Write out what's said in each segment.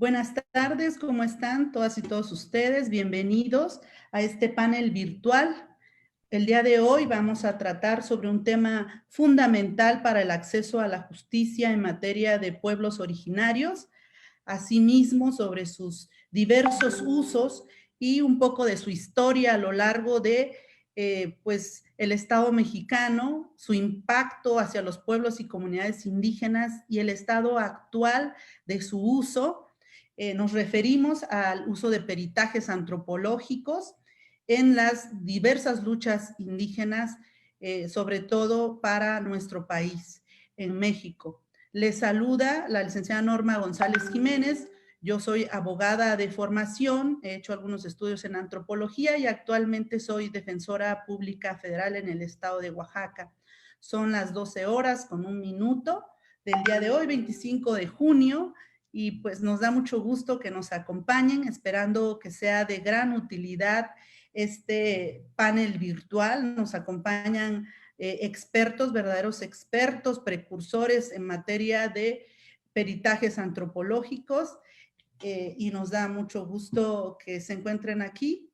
Buenas tardes, ¿cómo están todas y todos ustedes? Bienvenidos a este panel virtual. El día de hoy vamos a tratar sobre un tema fundamental para el acceso a la justicia en materia de pueblos originarios, asimismo sobre sus diversos usos y un poco de su historia a lo largo de pues el Estado mexicano, su impacto hacia los pueblos y comunidades indígenas y el estado actual de su uso. Nos referimos al uso de peritajes antropológicos en las diversas luchas indígenas, sobre todo para nuestro país, en México. Les saluda la licenciada Norma González Jiménez. Yo soy abogada de formación, he hecho algunos estudios en antropología y actualmente soy defensora pública federal en el estado de Oaxaca. Son las 12 horas con un minuto del día de hoy, 25 de junio, y pues nos da mucho gusto que nos acompañen, esperando que sea de gran utilidad este panel virtual. Nos acompañan expertos, verdaderos expertos, precursores en materia de peritajes antropológicos, y nos da mucho gusto que se encuentren aquí.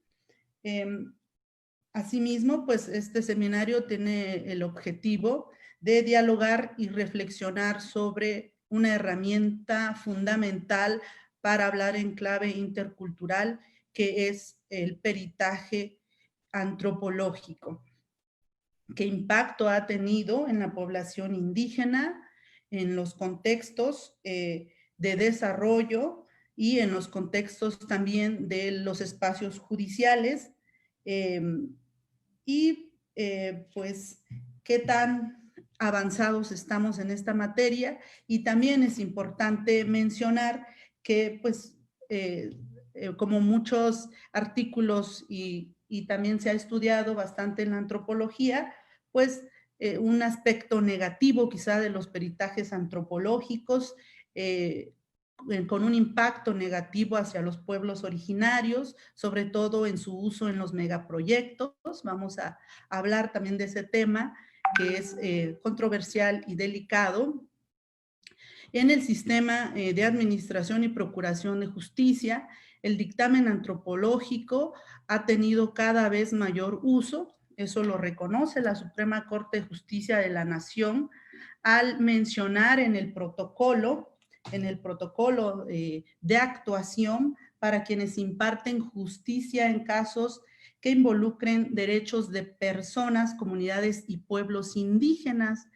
Asimismo, pues este seminario tiene el objetivo de dialogar y reflexionar sobre una herramienta fundamental para hablar en clave intercultural, que es el peritaje antropológico. ¿Qué impacto ha tenido en la población indígena, en los contextos de desarrollo y en los contextos también de los espacios judiciales? Pues qué tan avanzados estamos en esta materia. Y también es importante mencionar que pues como muchos artículos y también se ha estudiado bastante en la antropología, pues un aspecto negativo quizá de los peritajes antropológicos, con un impacto negativo hacia los pueblos originarios, sobre todo en su uso en los megaproyectos. Vamos a hablar también de ese tema que es controversial y delicado. En el sistema de administración y procuración de justicia, el dictamen antropológico ha tenido cada vez mayor uso. Eso lo reconoce la Suprema Corte de Justicia de la Nación al mencionar en el protocolo de actuación para quienes imparten justicia en casos que involucren derechos de personas, comunidades y pueblos indígenas.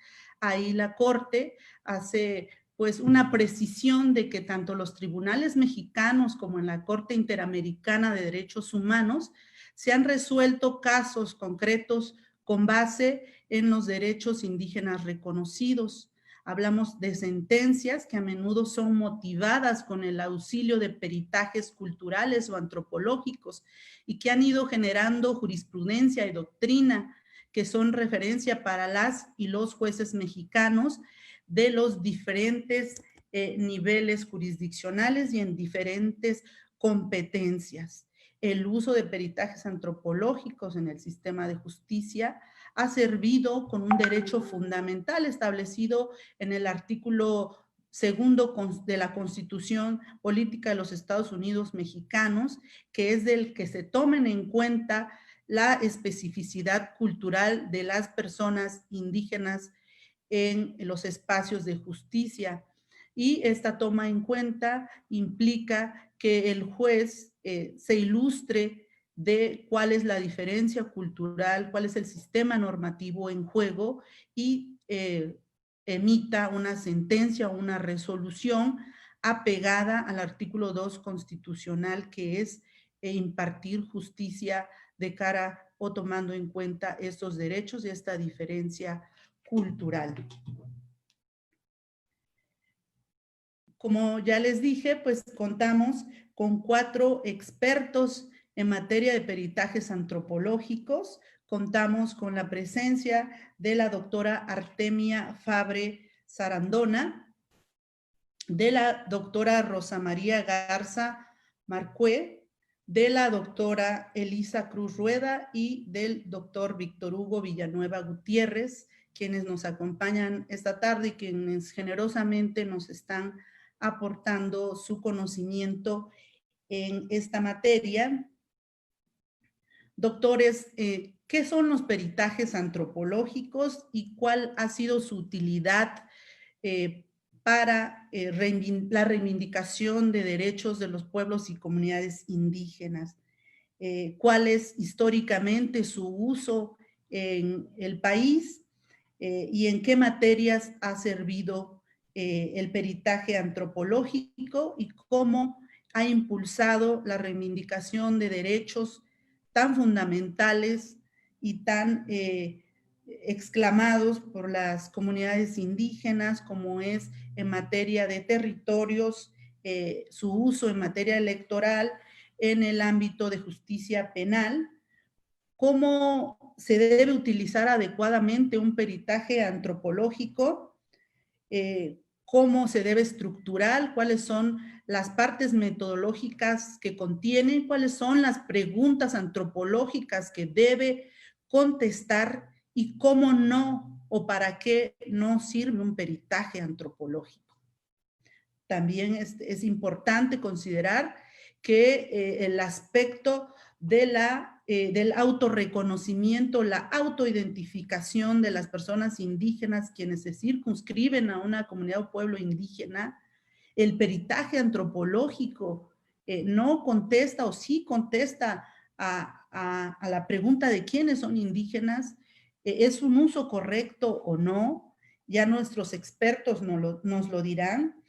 Ahí la Corte hace pues una precisión de que tanto los tribunales mexicanos como en la Corte Interamericana de Derechos Humanos se han resuelto casos concretos con base en los derechos indígenas reconocidos. Hablamos de sentencias que a menudo son motivadas con el auxilio de peritajes culturales o antropológicos y que han ido generando jurisprudencia y doctrina que son referencia para las y los jueces mexicanos de los diferentes niveles jurisdiccionales y en diferentes competencias. El uso de peritajes antropológicos en el sistema de justicia ha servido con un derecho fundamental establecido en el artículo segundo de la Constitución Política de los Estados Unidos Mexicanos, que es del que se tomen en cuenta la especificidad cultural de las personas indígenas en los espacios de justicia. Y esta toma en cuenta implica que el juez se ilustre de cuál es la diferencia cultural, cuál es el sistema normativo en juego y emita una sentencia o una resolución apegada al artículo 2 constitucional, que es impartir justicia de cara o tomando en cuenta estos derechos y esta diferencia cultural. Como ya les dije, pues contamos con 4 expertos en materia de peritajes antropológicos. Contamos con la presencia de la doctora Artemia Fabre Sarandona, de la doctora Rosa María Garza Marcué, de la doctora Elisa Cruz Rueda y del doctor Víctor Hugo Villanueva Gutiérrez, quienes nos acompañan esta tarde y quienes generosamente nos están aportando su conocimiento en esta materia. Doctores, ¿qué son los peritajes antropológicos y cuál ha sido su utilidad para la reivindicación de derechos de los pueblos y comunidades indígenas? ¿Cuál es históricamente su uso en el país y en qué materias ha servido el peritaje antropológico y cómo ha impulsado la reivindicación de derechos tan fundamentales y tan exclamados por las comunidades indígenas, como es en materia de territorios, su uso en materia electoral, en el ámbito de justicia penal, cómo se debe utilizar adecuadamente un peritaje antropológico, cómo se debe estructurar, cuáles son las partes metodológicas que contiene, cuáles son las preguntas antropológicas que debe contestar y cómo no o para qué no sirve un peritaje antropológico. También es importante considerar que el aspecto de del autorreconocimiento, la autoidentificación de las personas indígenas quienes se circunscriben a una comunidad o pueblo indígena, el peritaje antropológico no contesta o sí contesta a la pregunta de quiénes son indígenas, es un uso correcto o no, ya nuestros expertos nos lo dirán.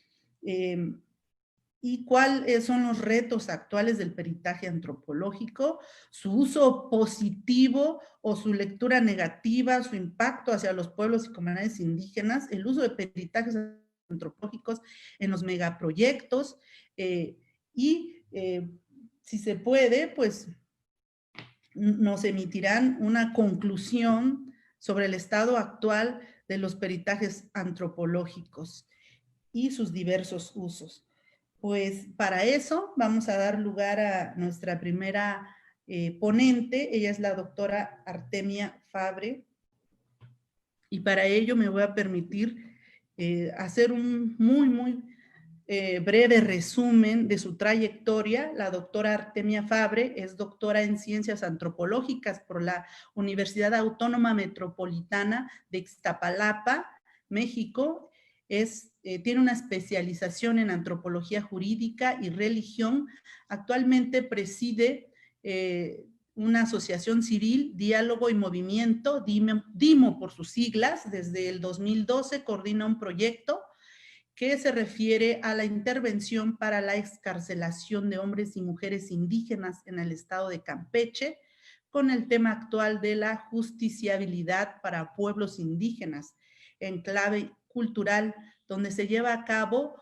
¿Y cuáles son los retos actuales del peritaje antropológico? Su uso positivo o su lectura negativa, su impacto hacia los pueblos y comunidades indígenas, el uso de peritajes antropológicos en los megaproyectos si se puede, pues nos emitirán una conclusión sobre el estado actual de los peritajes antropológicos y sus diversos usos. Pues para eso vamos a dar lugar a nuestra primera ponente. Ella es la doctora Artemia Fabre. Y para ello me voy a permitir hacer un muy breve resumen de su trayectoria. La doctora Artemia Fabre es doctora en Ciencias Antropológicas por la Universidad Autónoma Metropolitana de Ixtapalapa, México. Tiene una especialización en antropología jurídica y religión. Actualmente preside una asociación civil, Diálogo y Movimiento, DIMO por sus siglas. Desde el 2012 coordina un proyecto que se refiere a la intervención para la excarcelación de hombres y mujeres indígenas en el estado de Campeche, con el tema actual de la justiciabilidad para pueblos indígenas en clave cultural, donde se lleva a cabo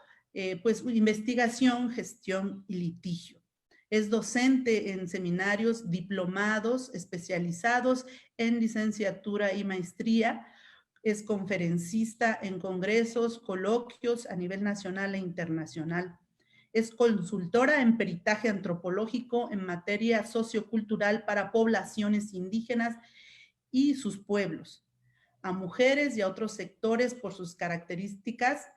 pues investigación, gestión y litigio. Es docente en seminarios, diplomados especializados en licenciatura y maestría. Es conferencista en congresos, coloquios a nivel nacional e internacional. Es consultora en peritaje antropológico en materia sociocultural para poblaciones indígenas y sus pueblos, a mujeres y a otros sectores por sus características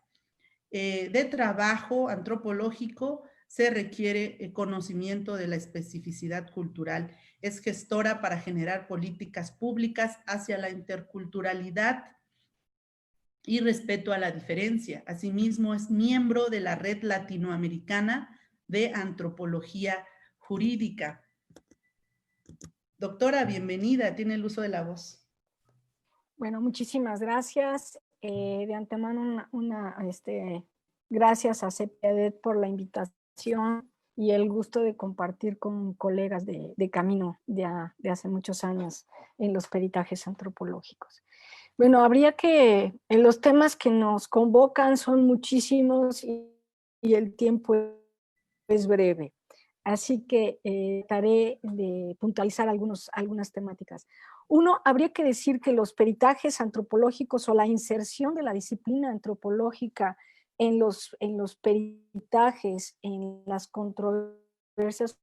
de trabajo antropológico. Se requiere conocimiento de la especificidad cultural. Es gestora para generar políticas públicas hacia la interculturalidad y respeto a la diferencia. Asimismo, es miembro de la Red Latinoamericana de Antropología Jurídica. Doctora, bienvenida, tiene el uso de la voz. Bueno, muchísimas gracias. De antemano, gracias a CEPEADET por la invitación y el gusto de compartir con colegas de camino de hace muchos años en los peritajes antropológicos. Bueno, habría que, en los temas que nos convocan son muchísimos y el tiempo es breve. Así que trataré de puntualizar algunas temáticas. Uno, habría que decir que los peritajes antropológicos o la inserción de la disciplina antropológica en los peritajes, en las controversias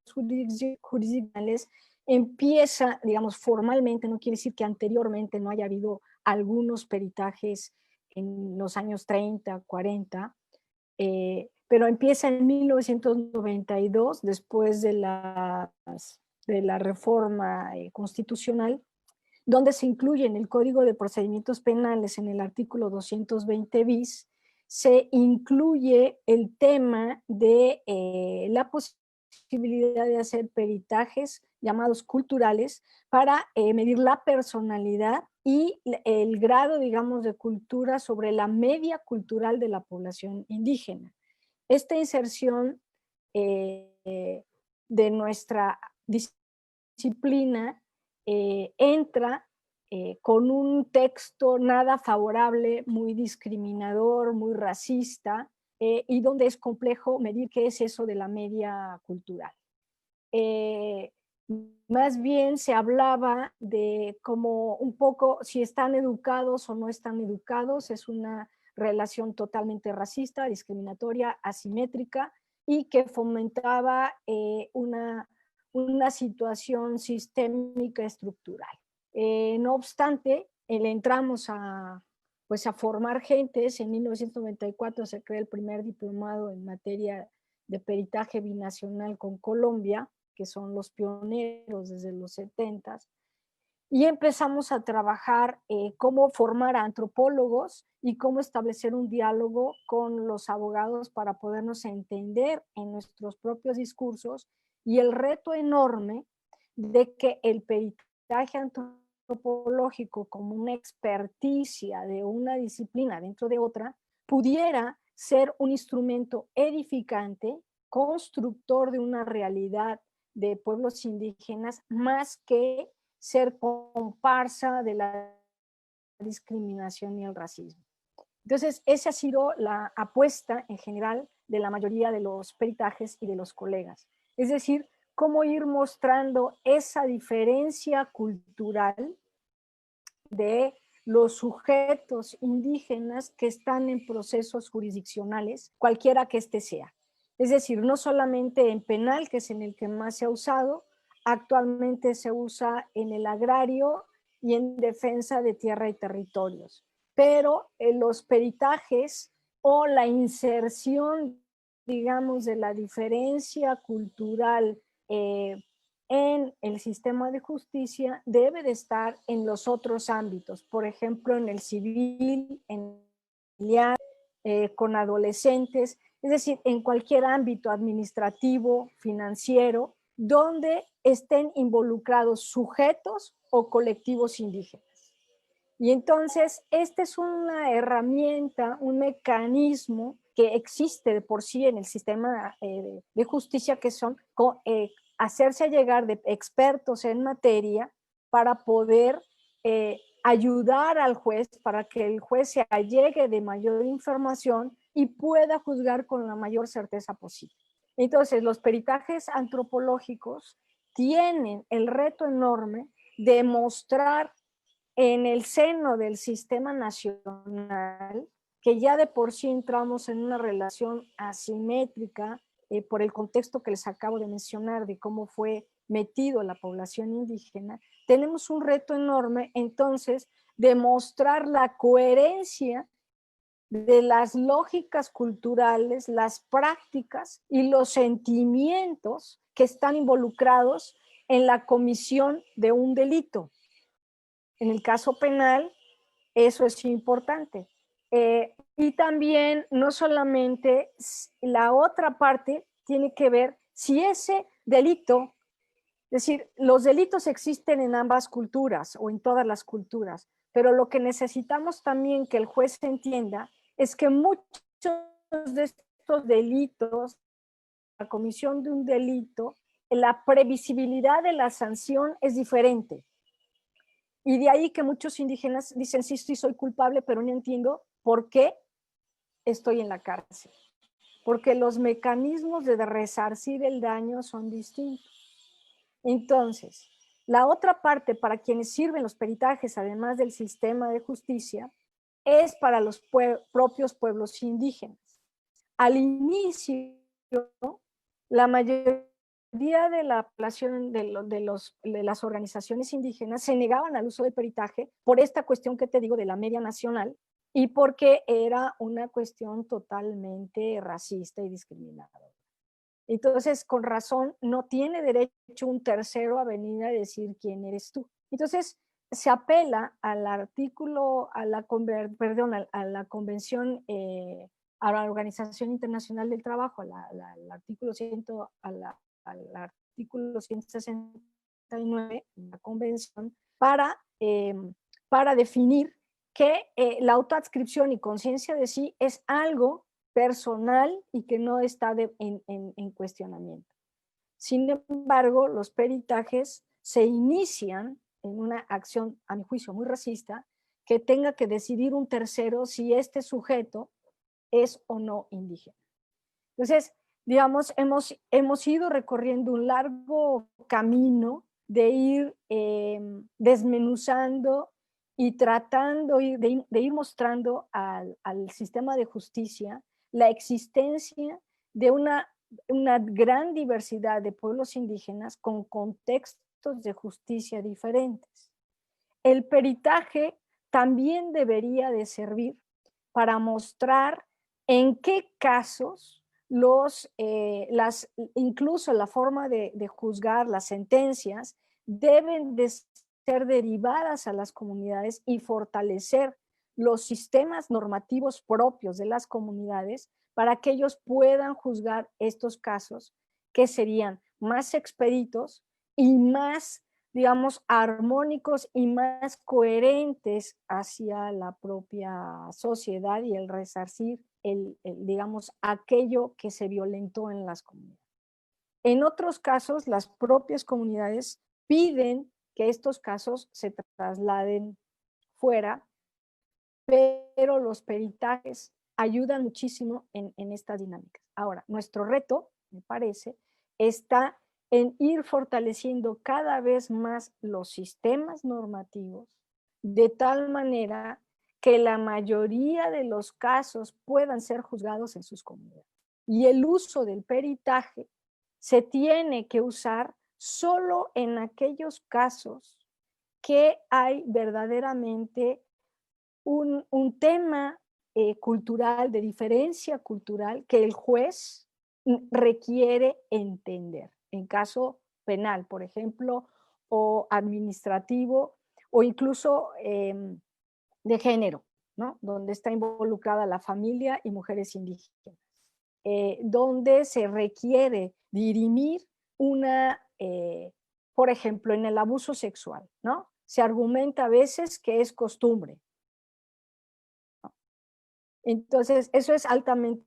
jurisdiccionales, empieza, digamos, formalmente, no quiere decir que anteriormente no haya habido algunos peritajes en los años 30, 40, pero empieza en 1992, después de la reforma constitucional, donde se incluye en el Código de Procedimientos Penales, en el artículo 220 bis, se incluye el tema de la posibilidad de hacer peritajes llamados culturales para medir la personalidad y el grado, digamos, de cultura sobre la media cultural de la población indígena. Esta inserción de nuestra disciplina entra con un texto nada favorable, muy discriminador, muy racista, y donde es complejo medir qué es eso de la media cultural. Más bien se hablaba de cómo un poco si están educados o no están educados, es una relación totalmente racista, discriminatoria, asimétrica, y que fomentaba una situación sistémica estructural. No obstante, le entramos a formar gentes. En 1994 se crea el primer diplomado en materia de peritaje binacional con Colombia, que son los pioneros desde los 70s, y empezamos a trabajar cómo formar a antropólogos y cómo establecer un diálogo con los abogados para podernos entender en nuestros propios discursos, y el reto enorme de que el peritaje antropológico como una experticia de una disciplina dentro de otra pudiera ser un instrumento edificante, constructor de una realidad de pueblos indígenas, más que ser comparsa de la discriminación y el racismo. Entonces, esa ha sido la apuesta en general de la mayoría de los peritajes y de los colegas. Es decir, cómo ir mostrando esa diferencia cultural de los sujetos indígenas que están en procesos jurisdiccionales, cualquiera que éste sea. Es decir, no solamente en penal, que es en el que más se ha usado, actualmente se usa en el agrario y en defensa de tierra y territorios. Pero los peritajes o la inserción, digamos, de la diferencia cultural en el sistema de justicia debe de estar en los otros ámbitos, por ejemplo, en el civil, en el con adolescentes, es decir, en cualquier ámbito administrativo, financiero, donde estén involucrados sujetos o colectivos indígenas. Y entonces, esta es una herramienta, un mecanismo que existe de por sí en el sistema de justicia, que son hacerse llegar de expertos en materia para poder ayudar al juez, para que el juez se allegue de mayor información y pueda juzgar con la mayor certeza posible. Entonces, los peritajes antropológicos tienen el reto enorme de mostrar en el seno del sistema nacional, que ya de por sí entramos en una relación asimétrica por el contexto que les acabo de mencionar de cómo fue metido la población indígena, tenemos un reto enorme entonces de mostrar la coherencia de las lógicas culturales, las prácticas y los sentimientos que están involucrados en la comisión de un delito. En el caso penal, eso es importante. Y también, no solamente, la otra parte tiene que ver si ese delito, es decir, los delitos existen en ambas culturas o en todas las culturas, pero lo que necesitamos también que el juez entienda es que muchos de estos delitos, la comisión de un delito, la previsibilidad de la sanción es diferente. Y de ahí que muchos indígenas dicen, sí, sí, soy culpable, pero no entiendo por qué estoy en la cárcel. Porque los mecanismos de resarcir el daño son distintos. Entonces, la otra parte para quienes sirven los peritajes, además del sistema de justicia, es para los propios pueblos indígenas. Al inicio, la mayoría de la población de las organizaciones indígenas se negaban al uso del peritaje por esta cuestión que te digo de la media nacional, y porque era una cuestión totalmente racista y discriminadora. Entonces, con razón, no tiene derecho un tercero a venir a decir quién eres tú. Entonces, se apela al artículo, a la convención, a la Organización Internacional del Trabajo, al artículo 100, al artículo 169 de la convención, para definir que la autoadscripción y conciencia de sí es algo personal y que no está en cuestionamiento. Sin embargo, los peritajes se inician en una acción, a mi juicio, muy racista, que tenga que decidir un tercero si este sujeto es o no indígena. Entonces, digamos, hemos ido recorriendo un largo camino de ir desmenuzando y tratando de ir mostrando al sistema de justicia la existencia de una gran diversidad de pueblos indígenas con contextos de justicia diferentes. El peritaje también debería de servir para mostrar en qué casos incluso la forma de juzgar las sentencias deben de ser derivadas a las comunidades y fortalecer los sistemas normativos propios de las comunidades para que ellos puedan juzgar estos casos que serían más expeditos y más, digamos, armónicos y más coherentes hacia la propia sociedad y el resarcir, digamos, aquello que se violentó en las comunidades. En otros casos, las propias comunidades piden que estos casos se trasladen fuera, pero los peritajes ayudan muchísimo en estas dinámicas. Ahora, nuestro reto, me parece, está en ir fortaleciendo cada vez más los sistemas normativos de tal manera que la mayoría de los casos puedan ser juzgados en sus comunidades. Y el uso del peritaje se tiene que usar solo en aquellos casos que hay verdaderamente un tema cultural, de diferencia cultural, que el juez requiere entender. En caso penal, por ejemplo, o administrativo, o incluso de género, ¿no? Donde está involucrada la familia y mujeres indígenas, donde se requiere dirimir por ejemplo, en el abuso sexual, ¿no? Se argumenta a veces que es costumbre. Entonces, eso es altamente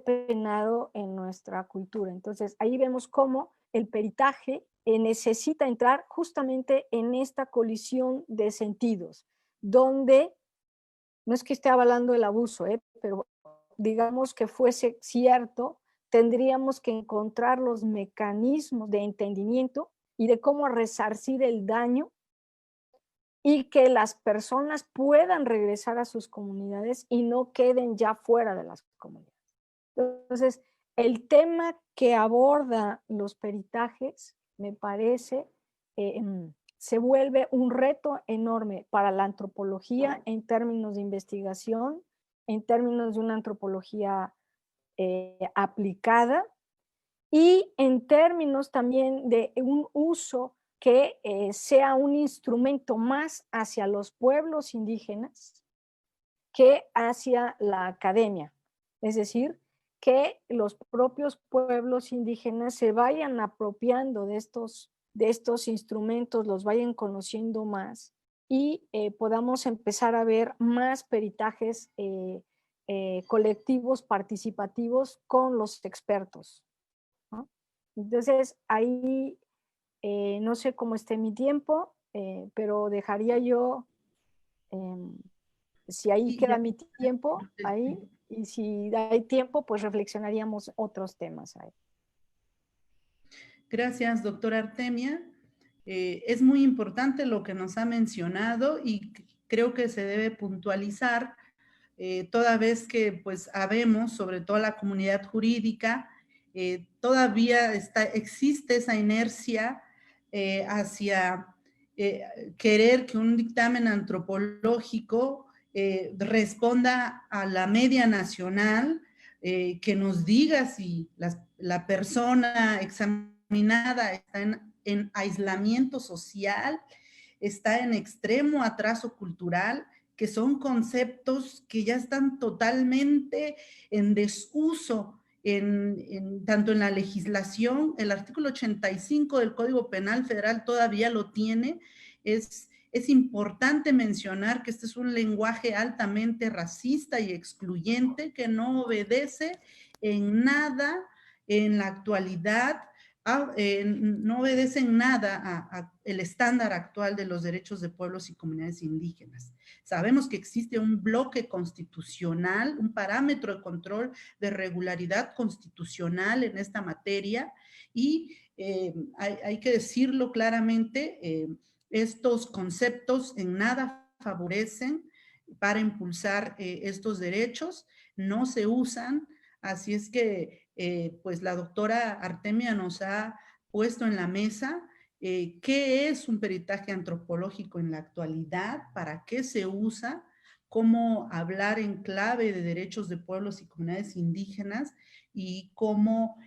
penado en nuestra cultura. Entonces, ahí vemos cómo el peritaje necesita entrar justamente en esta colisión de sentidos, donde no es que esté avalando el abuso, pero digamos que fuese cierto, tendríamos que encontrar los mecanismos de entendimiento y de cómo resarcir el daño y que las personas puedan regresar a sus comunidades y no queden ya fuera de las comunidades. Entonces, el tema que aborda los peritajes, me parece, se vuelve un reto enorme para la antropología en términos de investigación, en términos de una antropología aplicada y en términos también de un uso que sea un instrumento más hacia los pueblos indígenas que hacia la academia. Es decir, que los propios pueblos indígenas se vayan apropiando de estos instrumentos, los vayan conociendo más y podamos empezar a ver más peritajes colectivos, participativos con los expertos, ¿no? Entonces, ahí no sé cómo esté mi tiempo, pero dejaría yo, si ahí queda mi tiempo, ahí, y si hay tiempo, pues reflexionaríamos otros temas ahí. Gracias, doctora Artemia. Es muy importante lo que nos ha mencionado y creo que se debe puntualizar toda vez que pues habemos, sobre todo la comunidad jurídica, todavía existe esa inercia hacia querer que un dictamen antropológico responda a la media nacional, que nos diga si la persona examinada está en aislamiento social, está en extremo atraso cultural, que son conceptos que ya están totalmente en desuso, tanto en la legislación. El artículo 85 del Código Penal Federal todavía lo tiene. Es importante mencionar que este es un lenguaje altamente racista y excluyente que no obedece en nada en la actualidad, no obedece en nada al estándar actual de los derechos de pueblos y comunidades indígenas. Sabemos que existe un bloque constitucional, un parámetro de control de regularidad constitucional en esta materia y hay que decirlo claramente, estos conceptos en nada favorecen para impulsar estos derechos, no se usan, así es que pues la doctora Artemia nos ha puesto en la mesa qué es un peritaje antropológico en la actualidad, para qué se usa, cómo hablar en clave de derechos de pueblos y comunidades indígenas y cómo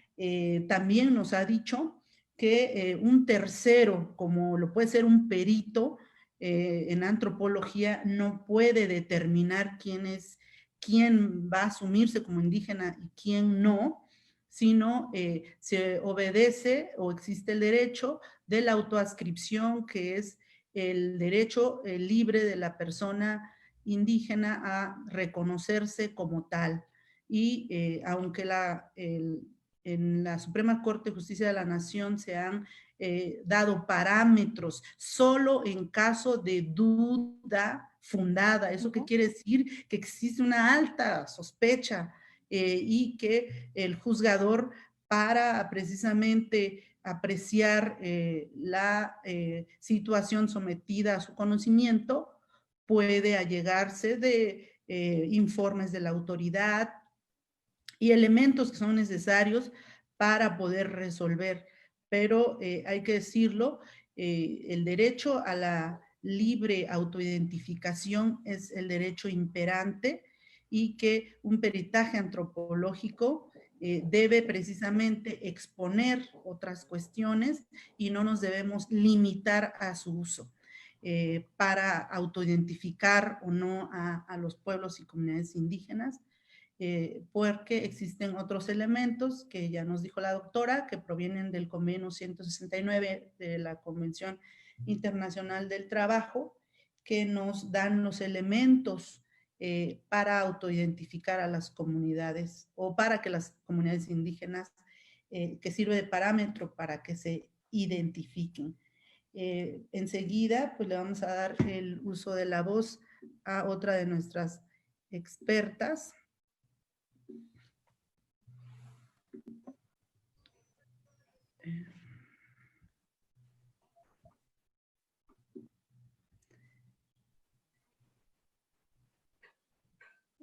también nos ha dicho que un tercero, como lo puede ser un perito en antropología, no puede determinar quién va a asumirse como indígena y quién no, sino se obedece o existe el derecho de la autoadscripción, que es el derecho libre de la persona indígena a reconocerse como tal. Y aunque en la Suprema Corte de Justicia de la Nación se han dado parámetros solo en caso de duda fundada. ¿Eso qué quiere decir? Que existe una alta sospecha y que el juzgador, para precisamente apreciar la situación sometida a su conocimiento, puede allegarse de informes de la autoridad y elementos que son necesarios para poder resolver. Pero hay que decirlo, el derecho a la libre autoidentificación es el derecho imperante y que un peritaje antropológico debe precisamente exponer otras cuestiones y no nos debemos limitar a su uso para autoidentificar o no a los pueblos y comunidades indígenas. Porque existen otros elementos que ya nos dijo la doctora, que provienen del convenio 169 de la Convención Internacional del Trabajo, que nos dan los elementos para autoidentificar a las comunidades o para que las comunidades indígenas, que sirve de parámetro para que se identifiquen. Enseguida, pues le vamos a dar el uso de la voz a otra de nuestras expertas.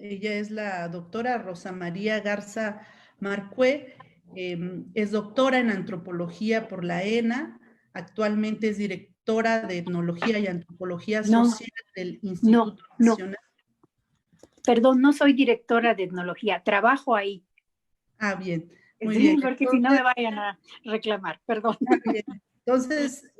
Ella es la doctora Rosa María Garza Marcué, es doctora en antropología por la ENA, actualmente es directora de etnología y antropología social del Instituto Nacional. Perdón, no soy directora de etnología, trabajo ahí. Ah, bien, muy bien. Porque entonces, si no me vayan a reclamar, perdón. Bien. Entonces,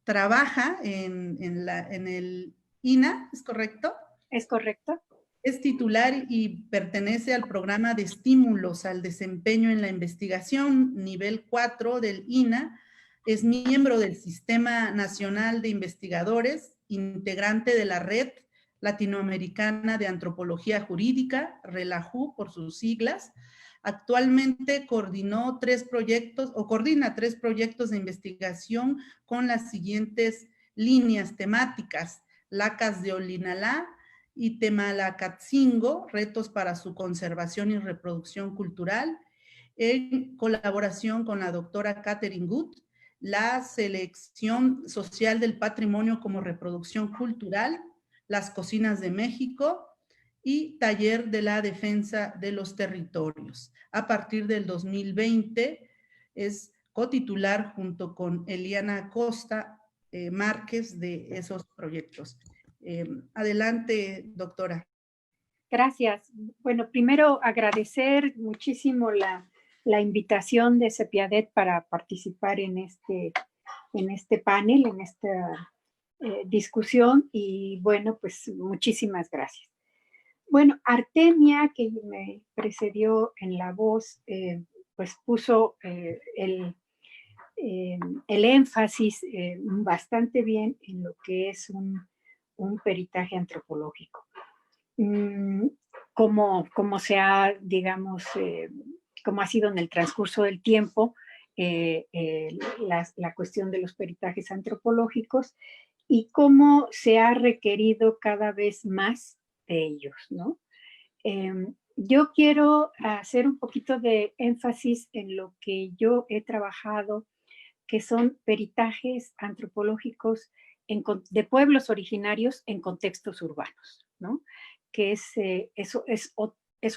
trabaja en el INA, ¿es correcto? ¿Es correcto? Es titular y pertenece al programa de estímulos al desempeño en la investigación nivel 4 del INA. Es miembro del Sistema Nacional de Investigadores, integrante de la Red Latinoamericana de Antropología Jurídica, RELAJU por sus siglas. Actualmente coordina 3 proyectos de investigación con las siguientes líneas temáticas: Lacas de Olinalá y Temalacatzingo, retos para su conservación y reproducción cultural, en colaboración con la doctora Catherine Good, la selección social del patrimonio como reproducción cultural, las cocinas de México y taller de la defensa de los territorios. A partir del 2020 es cotitular junto con Eliana Costa Márquez de esos proyectos. Adelante, doctora. Gracias. Bueno, primero agradecer muchísimo la invitación de CEPIADET para participar en este panel, en esta discusión, y bueno, pues muchísimas gracias. Bueno, Artemia, que me precedió en la voz, pues puso el énfasis bastante bien en lo que es un peritaje antropológico. Como se ha, digamos, como ha sido en el transcurso del tiempo, la cuestión de los peritajes antropológicos y cómo se ha requerido cada vez más de ellos, ¿no? Yo quiero hacer un poquito de énfasis en lo que yo he trabajado, que son peritajes antropológicos de pueblos originarios en contextos urbanos, ¿no? Que eso es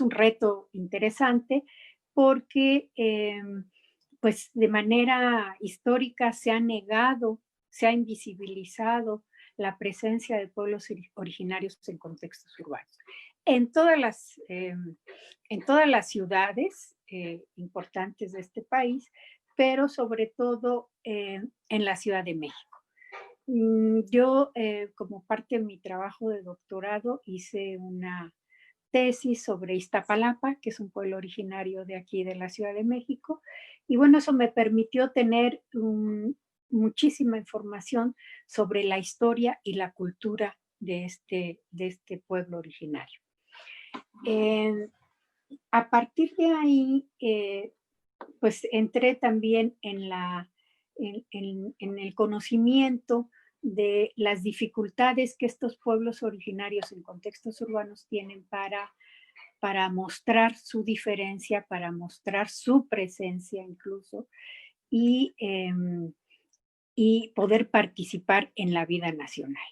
un reto interesante porque pues de manera histórica se ha negado, se ha invisibilizado la presencia de pueblos originarios en contextos urbanos. En todas las ciudades importantes de este país, pero sobre todo en la Ciudad de México. Yo, como parte de mi trabajo de doctorado, hice una tesis sobre Iztapalapa, que es un pueblo originario de aquí, de la Ciudad de México, y bueno, eso me permitió tener muchísima información sobre la historia y la cultura de este pueblo originario. A partir de ahí, pues entré también en el conocimiento de las dificultades que estos pueblos originarios en contextos urbanos tienen para mostrar su diferencia, para mostrar su presencia incluso, y poder participar en la vida nacional.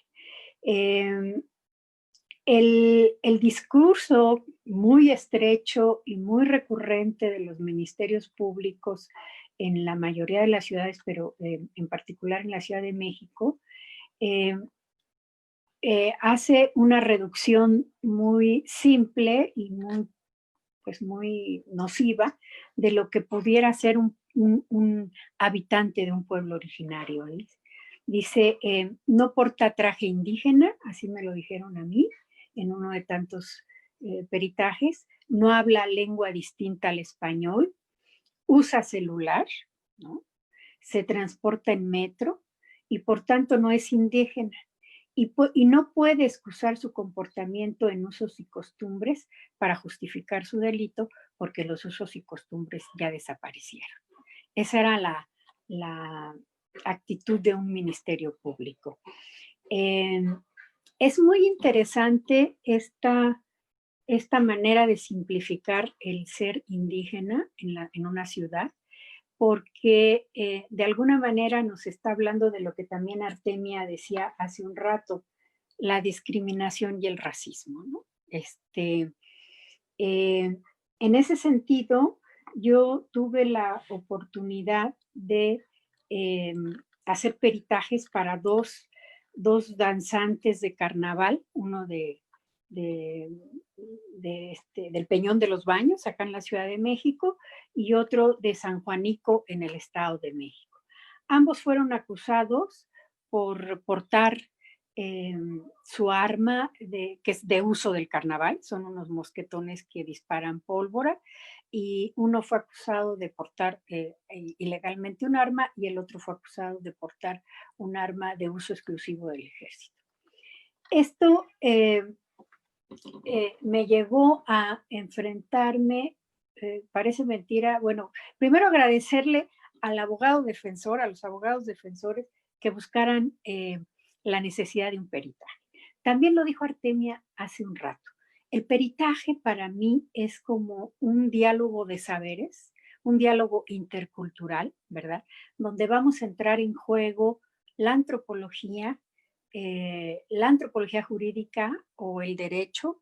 El discurso muy estrecho y muy recurrente de los ministerios públicos en la mayoría de las ciudades, pero en particular en la Ciudad de México, hace una reducción muy simple y muy nociva de lo que pudiera ser un habitante de un pueblo originario. Dice, no porta traje indígena, así me lo dijeron a mí, en uno de tantos peritajes, no habla lengua distinta al español, usa celular, ¿no? Se transporta en metro y por tanto no es indígena y no puede excusar su comportamiento en usos y costumbres para justificar su delito porque los usos y costumbres ya desaparecieron. Esa era la actitud de un ministerio público. Es muy interesante esta manera de simplificar el ser indígena en una ciudad, porque de alguna manera nos está hablando de lo que también Artemia decía hace un rato, la discriminación y el racismo, ¿no? En ese sentido, yo tuve la oportunidad de hacer peritajes para dos danzantes de carnaval, uno del Peñón de los Baños, acá en la Ciudad de México, y otro de San Juanico, en el Estado de México. Ambos fueron acusados por portar su arma, que es de uso del carnaval, son unos mosquetones que disparan pólvora, y uno fue acusado de portar ilegalmente un arma y el otro fue acusado de portar un arma de uso exclusivo del ejército. Esto me llevó a enfrentarme, parece mentira, bueno, primero agradecerle al abogado defensor, a los abogados defensores que buscaran la necesidad de un peritaje. También lo dijo Artemia hace un rato. El peritaje para mí es como un diálogo de saberes, un diálogo intercultural, ¿verdad? Donde vamos a entrar en juego la antropología jurídica o el derecho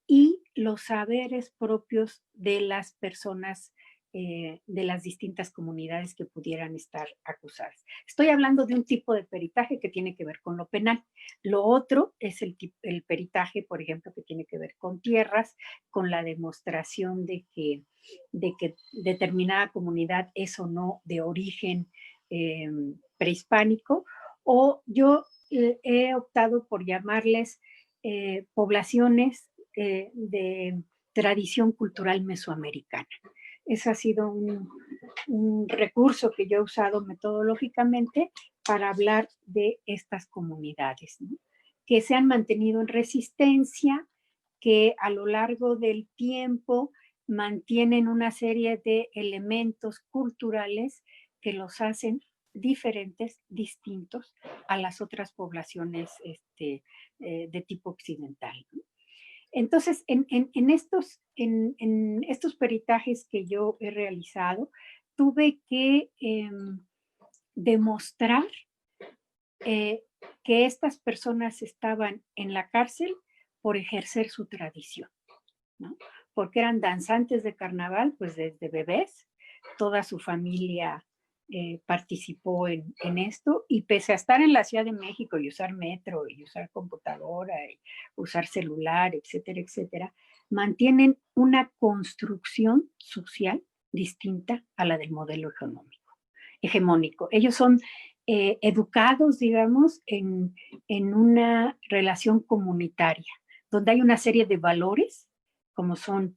y los saberes propios de las personas de las distintas comunidades que pudieran estar acusadas. Estoy hablando de un tipo de peritaje que tiene que ver con lo penal. Lo otro es el peritaje, por ejemplo, que tiene que ver con tierras, con la demostración de que determinada comunidad es o no de origen prehispánico, o yo he optado por llamarles poblaciones de tradición cultural mesoamericana. Ese ha sido un recurso que yo he usado metodológicamente para hablar de estas comunidades, ¿no? Que se han mantenido en resistencia, que a lo largo del tiempo mantienen una serie de elementos culturales que los hacen diferentes, distintos a las otras poblaciones de tipo occidental, ¿no? Entonces, en estos peritajes que yo he realizado, tuve que demostrar que estas personas estaban en la cárcel por ejercer su tradición, ¿no? Porque eran danzantes de carnaval, pues desde bebés, toda su familia participó en esto, y pese a estar en la Ciudad de México y usar metro y usar computadora y usar celular, etcétera, etcétera, mantienen una construcción social distinta a la del modelo hegemónico. Ellos son educados, digamos, en una relación comunitaria, donde hay una serie de valores, como son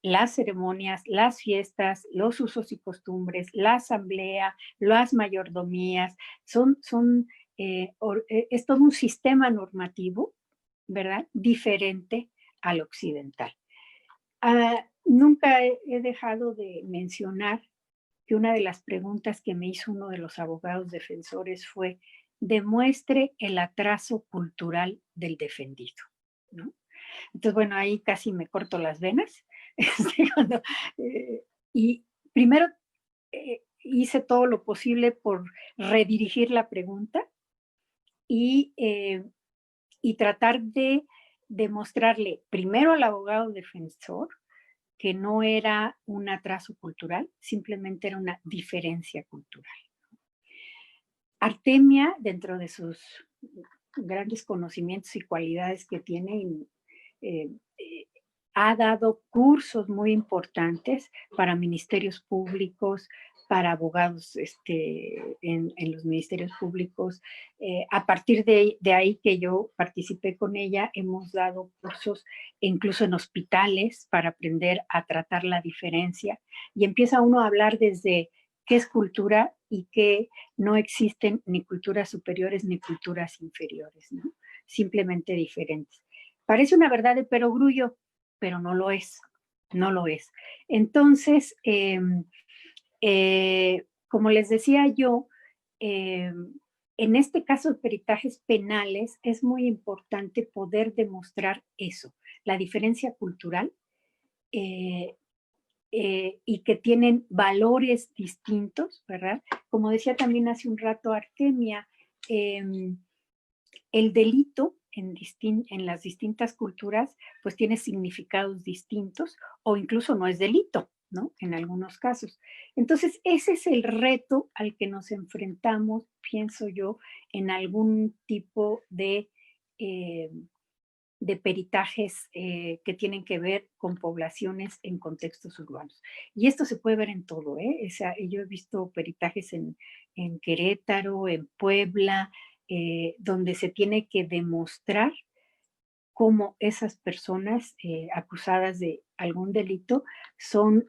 las ceremonias, las fiestas, los usos y costumbres, la asamblea, las mayordomías, es todo un sistema normativo, ¿verdad? Diferente al occidental. Nunca he dejado de mencionar que una de las preguntas que me hizo uno de los abogados defensores fue: demuestre el atraso cultural del defendido, ¿no? Entonces, bueno, ahí casi me corto las venas. Y primero hice todo lo posible por redirigir la pregunta y tratar de demostrarle primero al abogado defensor que no era un atraso cultural, simplemente era una diferencia cultural. Artemia, dentro de sus grandes conocimientos y cualidades que tiene, ha dado cursos muy importantes para ministerios públicos, para abogados en los ministerios públicos. A partir de ahí que yo participé con ella, hemos dado cursos incluso en hospitales para aprender a tratar la diferencia, y empieza uno a hablar desde qué es cultura y que no existen ni culturas superiores ni culturas inferiores, ¿no? Simplemente diferentes. Parece una verdad de perogrullo, pero no lo es, no lo es. Entonces, como les decía yo, en este caso de peritajes penales es muy importante poder demostrar eso, la diferencia cultural, y que tienen valores distintos, ¿verdad? Como decía también hace un rato Artemia, el delito en las distintas culturas pues tiene significados distintos, o incluso no es delito, ¿no? En algunos casos. Entonces, ese es el reto al que nos enfrentamos, pienso yo, en algún tipo de peritajes que tienen que ver con poblaciones en contextos urbanos. Y esto se puede ver en todo, ¿eh? O sea, yo he visto peritajes en Querétaro, en Puebla, donde se tiene que demostrar cómo esas personas acusadas de algún delito son,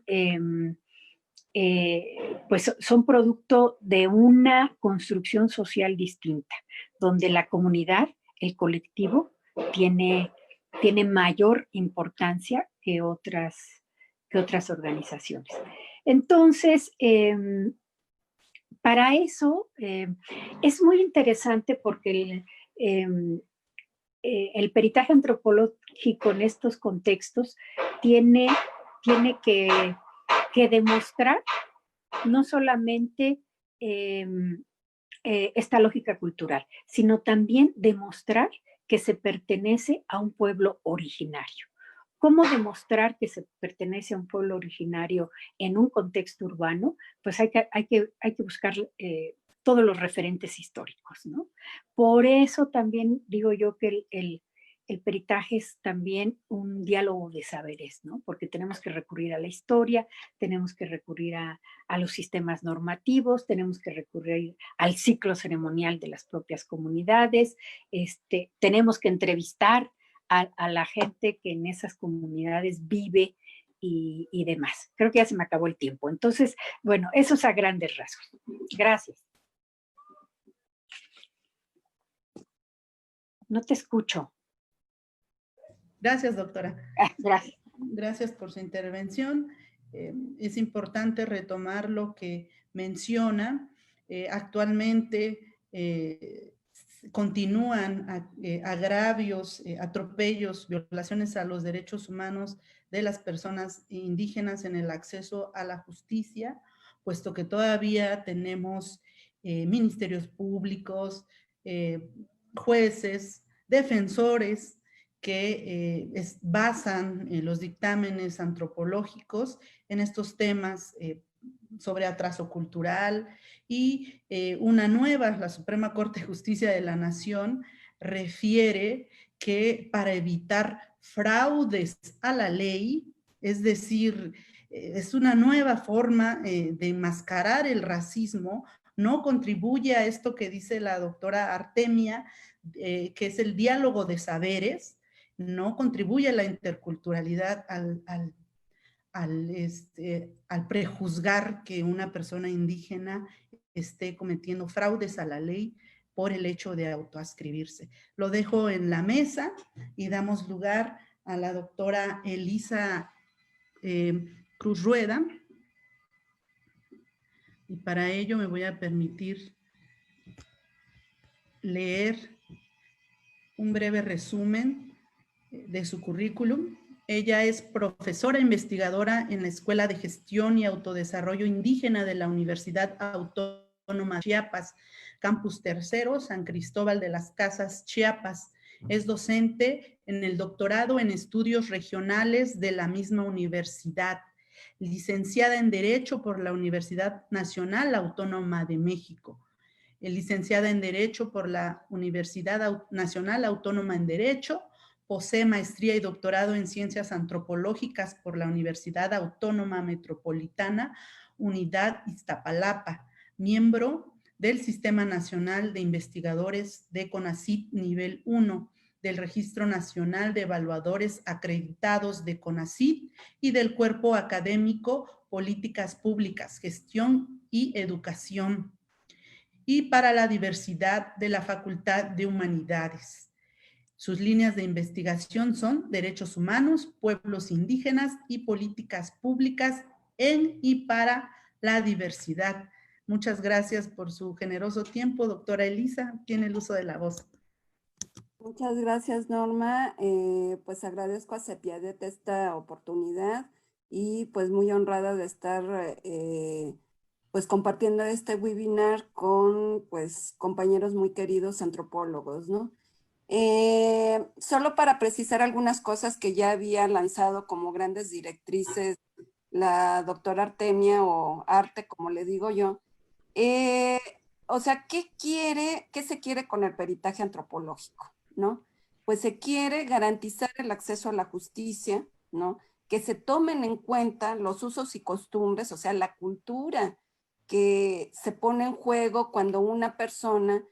pues son producto de una construcción social distinta, donde la comunidad, el colectivo, tiene mayor importancia que otras organizaciones. Entonces, para eso es muy interesante porque el peritaje antropológico en estos contextos tiene que demostrar no solamente esta lógica cultural, sino también demostrar que se pertenece a un pueblo originario, ¿Cómo demostrar que se pertenece a un pueblo originario en un contexto urbano? Pues hay que buscar todos los referentes históricos, ¿no? Por eso también digo yo que el peritaje es también un diálogo de saberes, ¿no? Porque tenemos que recurrir a la historia, tenemos que recurrir a los sistemas normativos, tenemos que recurrir al ciclo ceremonial de las propias comunidades, tenemos que entrevistar a la gente que en esas comunidades vive y demás. Creo que ya se me acabó el tiempo. Entonces, bueno, eso es a grandes rasgos. Gracias. No te escucho. Gracias, doctora. Gracias. Gracias por su intervención. Es importante retomar lo que menciona. Actualmente continúan agravios, atropellos, violaciones a los derechos humanos de las personas indígenas en el acceso a la justicia, puesto que todavía tenemos ministerios públicos, jueces, defensores, que basan los dictámenes antropológicos en estos temas sobre atraso cultural y una nueva, la Suprema Corte de Justicia de la Nación, refiere que para evitar fraudes a la ley, es decir, es una nueva forma de enmascarar el racismo, no contribuye a esto que dice la doctora Artemia, que es el diálogo de saberes, no contribuye a la interculturalidad al prejuzgar que una persona indígena esté cometiendo fraudes a la ley por el hecho de autoascribirse. Lo dejo en la mesa y damos lugar a la doctora Elisa Cruz Rueda. Y para ello me voy a permitir leer un breve resumen de su currículum. Ella es profesora investigadora en la Escuela de Gestión y Autodesarrollo Indígena de la Universidad Autónoma Chiapas, Campus Tercero, San Cristóbal de las Casas, Chiapas. Es docente en el doctorado en estudios regionales de la misma universidad. Licenciada en Derecho por la Universidad Nacional Autónoma de México. Licenciada en Derecho por la Universidad Nacional Autónoma en Derecho. Posee maestría y doctorado en Ciencias Antropológicas por la Universidad Autónoma Metropolitana, Unidad Iztapalapa. Miembro del Sistema Nacional de Investigadores de CONACYT Nivel 1, del Registro Nacional de Evaluadores Acreditados de CONACYT y del Cuerpo Académico Políticas Públicas, Gestión y Educación, y para la diversidad de la Facultad de Humanidades. Sus líneas de investigación son derechos humanos, pueblos indígenas y políticas públicas en y para la diversidad. Muchas gracias por su generoso tiempo, doctora Elisa. Tiene el uso de la voz. Muchas gracias, Norma. Pues agradezco a CEPIADET esta oportunidad y pues muy honrada de estar pues compartiendo este webinar con pues compañeros muy queridos antropólogos, ¿no? Solo para precisar algunas cosas que ya había lanzado como grandes directrices la doctora Artemia, o Arte, como le digo yo. O sea, ¿qué se quiere con el peritaje antropológico, ¿no? Pues se quiere garantizar el acceso a la justicia, ¿no? Que se tomen en cuenta los usos y costumbres, o sea, la cultura que se pone en juego cuando una persona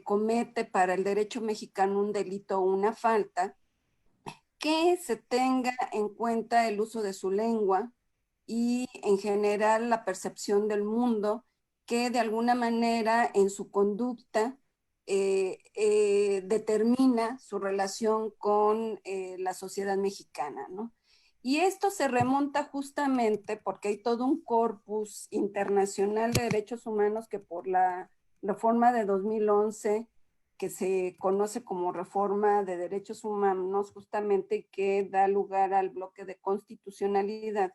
comete para el derecho mexicano un delito o una falta, que se tenga en cuenta el uso de su lengua y en general la percepción del mundo, que de alguna manera en su conducta determina su relación con la sociedad mexicana, ¿no? Y esto se remonta justamente porque hay todo un corpus internacional de derechos humanos que por la reforma de 2011, que se conoce como Reforma de Derechos Humanos, justamente que da lugar al bloque de constitucionalidad,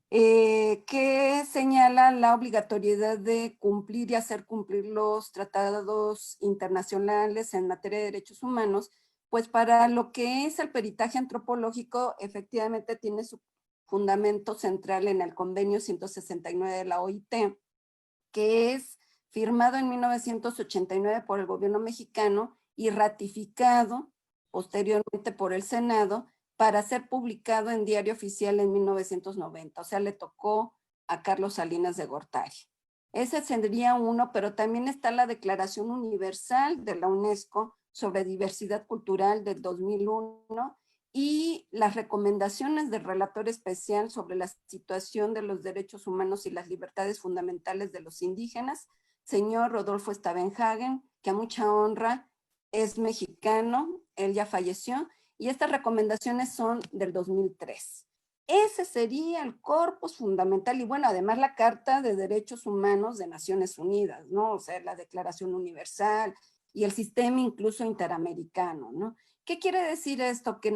que señala la obligatoriedad de cumplir y hacer cumplir los tratados internacionales en materia de derechos humanos, pues para lo que es el peritaje antropológico, efectivamente tiene su fundamento central en el convenio 169 de la OIT, que es firmado en 1989 por el gobierno mexicano y ratificado posteriormente por el Senado para ser publicado en Diario Oficial en 1990. O sea, le tocó a Carlos Salinas de Gortari. Ese sería uno, pero también está la Declaración Universal de la UNESCO sobre Diversidad Cultural del 2001 y las recomendaciones del relator especial sobre la situación de los derechos humanos y las libertades fundamentales de los indígenas, señor Rodolfo Stavenhagen, que a mucha honra es mexicano, él ya falleció, y estas recomendaciones son del 2003. Ese sería el corpus fundamental y bueno, además la Carta de Derechos Humanos de Naciones Unidas, ¿no? O sea, la Declaración Universal y el sistema incluso interamericano, ¿no? ¿Qué quiere decir esto? Que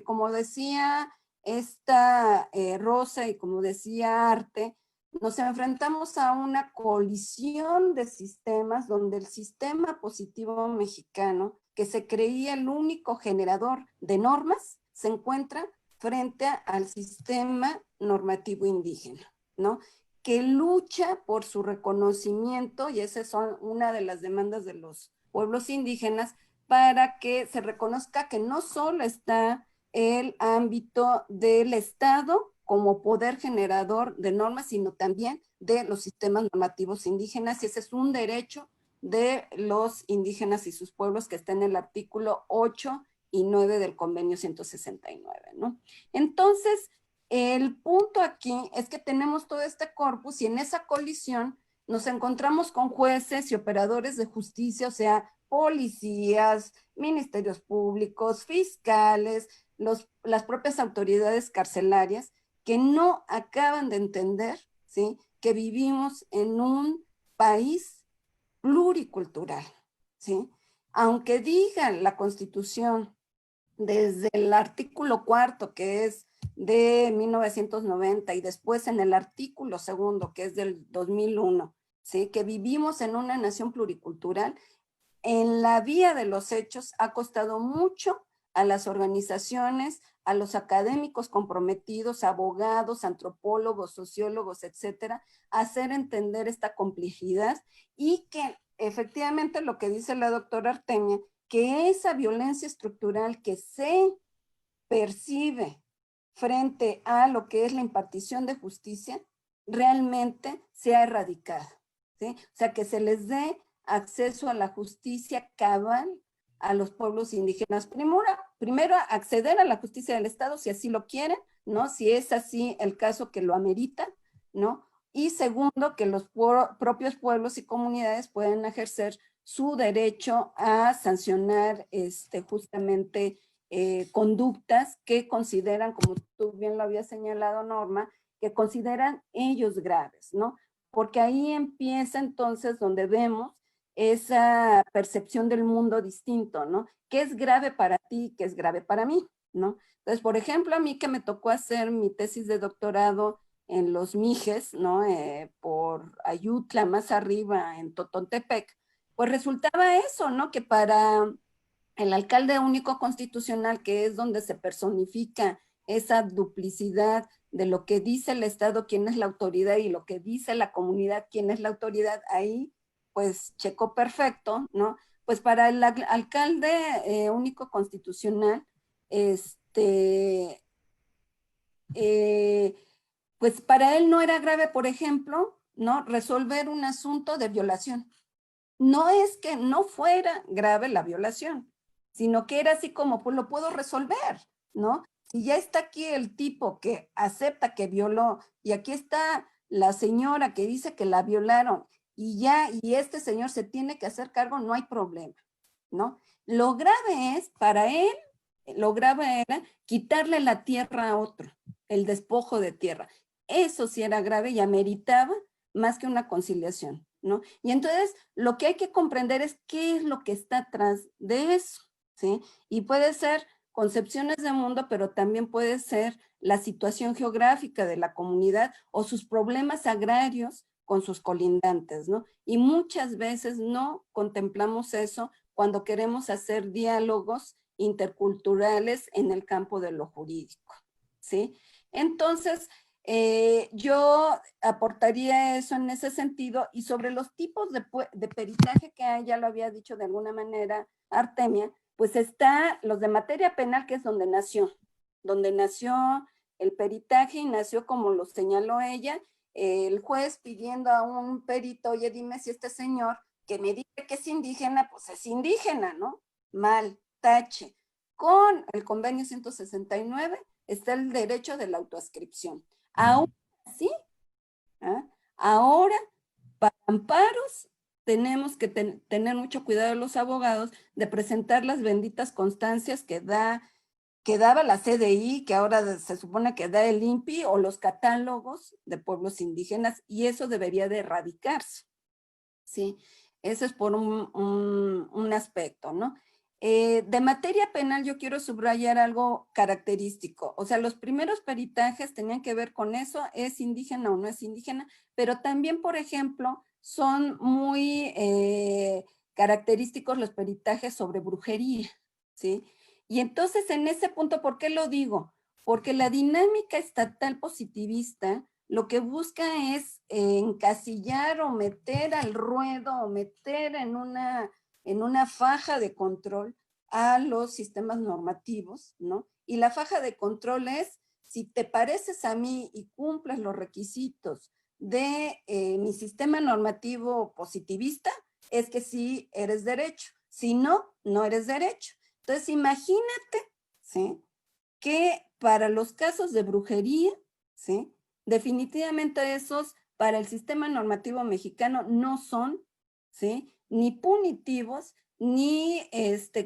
como decía esta Rosa y como decía Arte, nos enfrentamos a una colisión de sistemas donde el sistema positivo mexicano, que se creía el único generador de normas, se encuentra frente al sistema normativo indígena, ¿no? Que lucha por su reconocimiento, y esa es una de las demandas de los pueblos indígenas, para que se reconozca que no solo está el ámbito del Estado como poder generador de normas, sino también de los sistemas normativos indígenas, y ese es un derecho de los indígenas y sus pueblos que está en el artículo 8 y 9 del convenio 169, ¿no? Entonces, el punto aquí es que tenemos todo este corpus y en esa colisión nos encontramos con jueces y operadores de justicia, o sea, policías, ministerios públicos, fiscales, las propias autoridades carcelarias, que no acaban de entender, ¿sí?, que vivimos en un país pluricultural, ¿sí? Aunque diga la Constitución desde el artículo 4, que es de 1990, y después en el artículo 2, que es del 2001, ¿sí?, que vivimos en una nación pluricultural, en la vía de los hechos ha costado mucho a las organizaciones, a los académicos comprometidos, abogados, antropólogos, sociólogos, etcétera, hacer entender esta complejidad y que efectivamente lo que dice la doctora Artemia, que esa violencia estructural que se percibe frente a lo que es la impartición de justicia, realmente sea erradicada, ¿sí? O sea, que se les dé acceso a la justicia cabal a los pueblos indígenas. Primero acceder a la justicia del Estado, si así lo quieren, ¿no? Si es así el caso que lo amerita, ¿no? Y segundo, que los propios pueblos y comunidades puedan ejercer su derecho a sancionar justamente conductas que consideran, como tú bien lo habías señalado, Norma, que consideran ellos graves, ¿no? Porque ahí empieza entonces donde vemos esa percepción del mundo distinto, ¿no? ¿Qué es grave para ti? ¿Qué es grave para mí? ¿No? Entonces, por ejemplo, a mí que me tocó hacer mi tesis de doctorado en los Mijes, ¿no? Por Ayutla, más arriba, en Totontepec, pues resultaba eso, ¿no? Que para el alcalde único constitucional, que es donde se personifica esa duplicidad de lo que dice el Estado, quién es la autoridad, y lo que dice la comunidad, quién es la autoridad, ahí pues checó perfecto, ¿no? Pues para el alcalde único constitucional, pues para él no era grave, por ejemplo, ¿no?, resolver un asunto de violación. No es que no fuera grave la violación, sino que era así como, pues lo puedo resolver, ¿no? Si ya está aquí el tipo que acepta que violó, y aquí está la señora que dice que la violaron, y este señor se tiene que hacer cargo, no hay problema, ¿no? Lo grave es, para él, lo grave era quitarle la tierra a otro, el despojo de tierra. Eso sí era grave y ameritaba más que una conciliación, ¿no? Y entonces lo que hay que comprender es qué es lo que está atrás de eso, ¿sí? Y puede ser concepciones de mundo, pero también puede ser la situación geográfica de la comunidad o sus problemas agrarios con sus colindantes, ¿no? Y muchas veces no contemplamos eso cuando queremos hacer diálogos interculturales en el campo de lo jurídico, ¿sí? Entonces, yo aportaría eso en ese sentido, y sobre los tipos de peritaje que hay, ya lo había dicho de alguna manera Artemia, pues está los de materia penal, que es donde nació el peritaje, y nació como lo señaló ella, el juez pidiendo a un perito, oye, dime si este señor que me dice que es indígena, pues es indígena, ¿no? Mal, tache. Con el convenio 169 está el derecho de la autoascripción. Aún así, ahora, para amparos, tenemos que tener mucho cuidado los abogados de presentar las benditas constancias que daba la CDI, que ahora se supone que da el INPI, o los catálogos de pueblos indígenas, y eso debería de erradicarse, ¿sí? Eso es por un aspecto, ¿no? De materia penal yo quiero subrayar algo característico. O sea, los primeros peritajes tenían que ver con eso, es indígena o no es indígena, pero también, por ejemplo, son muy característicos los peritajes sobre brujería, ¿sí? Y entonces en ese punto, ¿por qué lo digo? Porque la dinámica estatal positivista lo que busca es encasillar o meter al ruedo o meter en una faja de control a los sistemas normativos, ¿no? Y la faja de control es, si te pareces a mí y cumples los requisitos de mi sistema normativo positivista, es que sí eres derecho. Si no, no eres derecho. Entonces, imagínate, ¿sí?, que para los casos de brujería, ¿sí?, definitivamente esos para el sistema normativo mexicano no son, ¿sí?, ni punitivos, ni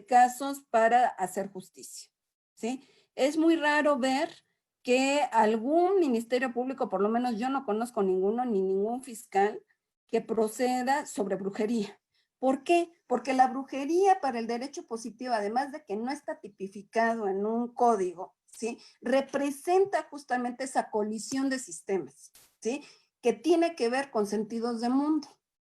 casos para hacer justicia, ¿sí? Es muy raro ver que algún ministerio público, por lo menos yo no conozco ninguno, ni ningún fiscal, que proceda sobre brujería. ¿Por qué? Porque la brujería para el derecho positivo, además de que no está tipificado en un código, ¿sí?, representa justamente esa colisión de sistemas, ¿sí?, que tiene que ver con sentidos de mundo,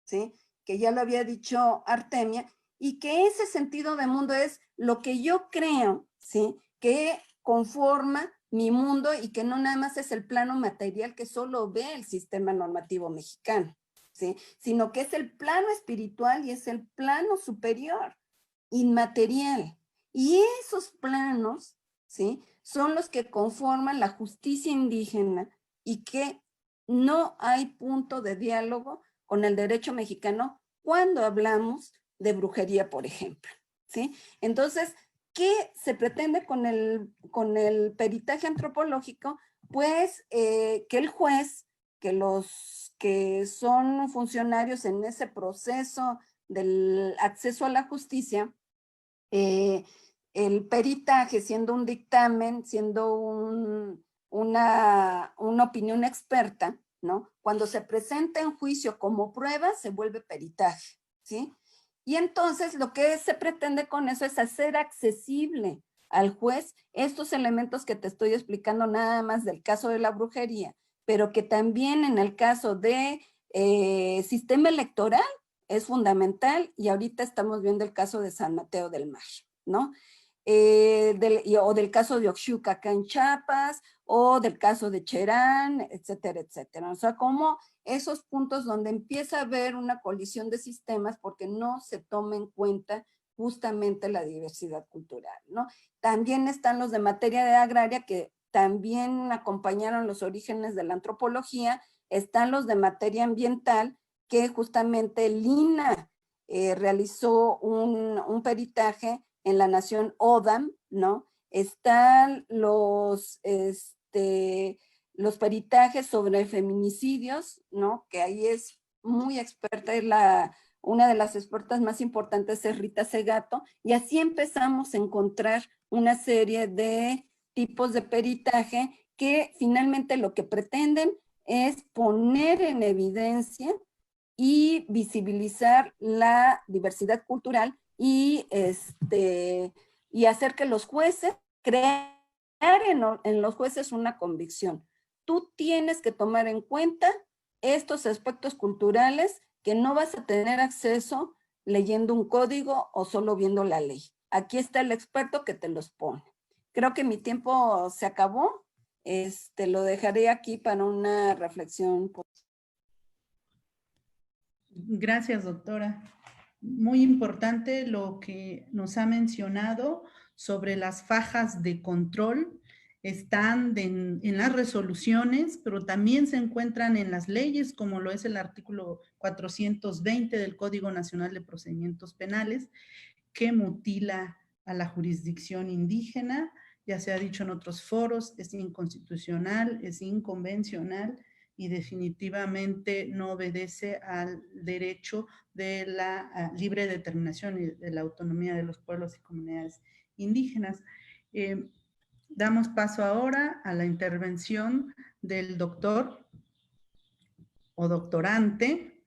¿sí?, que ya lo había dicho Artemia, y que ese sentido de mundo es lo que yo creo, ¿sí?, que conforma mi mundo, y que no nada más es el plano material que solo ve el sistema normativo mexicano, ¿sí?, sino que es el plano espiritual y es el plano superior, inmaterial. Y esos planos, ¿sí?, son los que conforman la justicia indígena, y que no hay punto de diálogo con el derecho mexicano cuando hablamos de brujería, por ejemplo, ¿sí? Entonces, ¿qué se pretende con el peritaje antropológico? Pues que el juez, que los que son funcionarios en ese proceso del acceso a la justicia, el peritaje, siendo un dictamen, siendo una opinión experta, ¿no?, cuando se presenta en juicio como prueba, se vuelve peritaje, ¿sí? Y entonces lo que se pretende con eso es hacer accesible al juez estos elementos que te estoy explicando, nada más del caso de la brujería, pero que también en el caso de sistema electoral es fundamental, y ahorita estamos viendo el caso de San Mateo del Mar, ¿no? O del caso de Oaxuca acá en Chiapas, o del caso de Cherán, etcétera, etcétera. O sea, como esos puntos donde empieza a haber una colisión de sistemas porque no se toma en cuenta justamente la diversidad cultural, ¿no? También están los de materia de agraria, que también acompañaron los orígenes de la antropología. Están los de materia ambiental, que justamente Lina realizó un peritaje en la nación Odam, ¿no? Están los peritajes sobre feminicidios, ¿no?, que ahí es muy experta, es una de las expertas más importantes es Rita Segato, y así empezamos a encontrar una serie de tipos de peritaje que finalmente lo que pretenden es poner en evidencia y visibilizar la diversidad cultural, y hacer que los jueces, crear en los jueces una convicción. Tú tienes que tomar en cuenta estos aspectos culturales que no vas a tener acceso leyendo un código o solo viendo la ley. aquí está el experto que te los pone. Creo que mi tiempo se acabó. Lo dejaré aquí para una reflexión. Gracias, doctora. Muy importante lo que nos ha mencionado sobre las fajas de control. Están en las resoluciones, pero también se encuentran en las leyes, como lo es el artículo 420 del Código Nacional de Procedimientos Penales, que mutila a la jurisdicción indígena. Ya se ha dicho en otros foros, es inconstitucional, es inconvencional y definitivamente no obedece al derecho de la libre determinación y de la autonomía de los pueblos y comunidades indígenas. Damos paso ahora a la intervención del doctor o doctorante,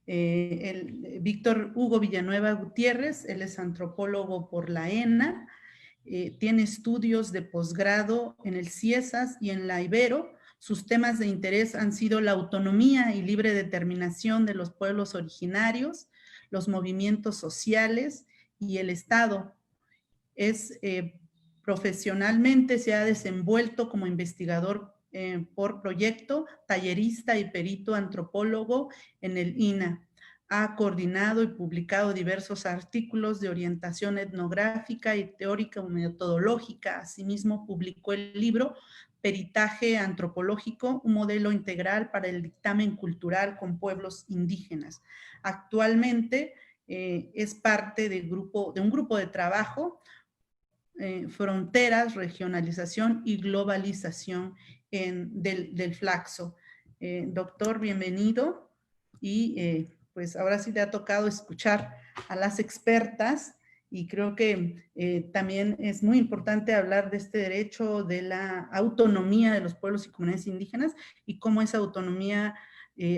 Víctor Hugo Villanueva Gutiérrez. Él es antropólogo por la ENA, tiene estudios de posgrado en el CIESAS y en la Ibero. Sus temas de interés han sido la autonomía y libre determinación de los pueblos originarios, los movimientos sociales y el Estado. Profesionalmente se ha desenvuelto como investigador por proyecto, tallerista y perito antropólogo en el INAH. Ha coordinado y publicado diversos artículos de orientación etnográfica y teórica o metodológica. Asimismo, publicó el libro Peritaje Antropológico, un modelo integral para el dictamen cultural con pueblos indígenas. Actualmente es parte de un grupo de trabajo, fronteras, regionalización y globalización del Flaxo. Doctor, bienvenido. Y pues ahora sí le ha tocado escuchar a las expertas, y creo que también es muy importante hablar de este derecho de la autonomía de los pueblos y comunidades indígenas y cómo esa autonomía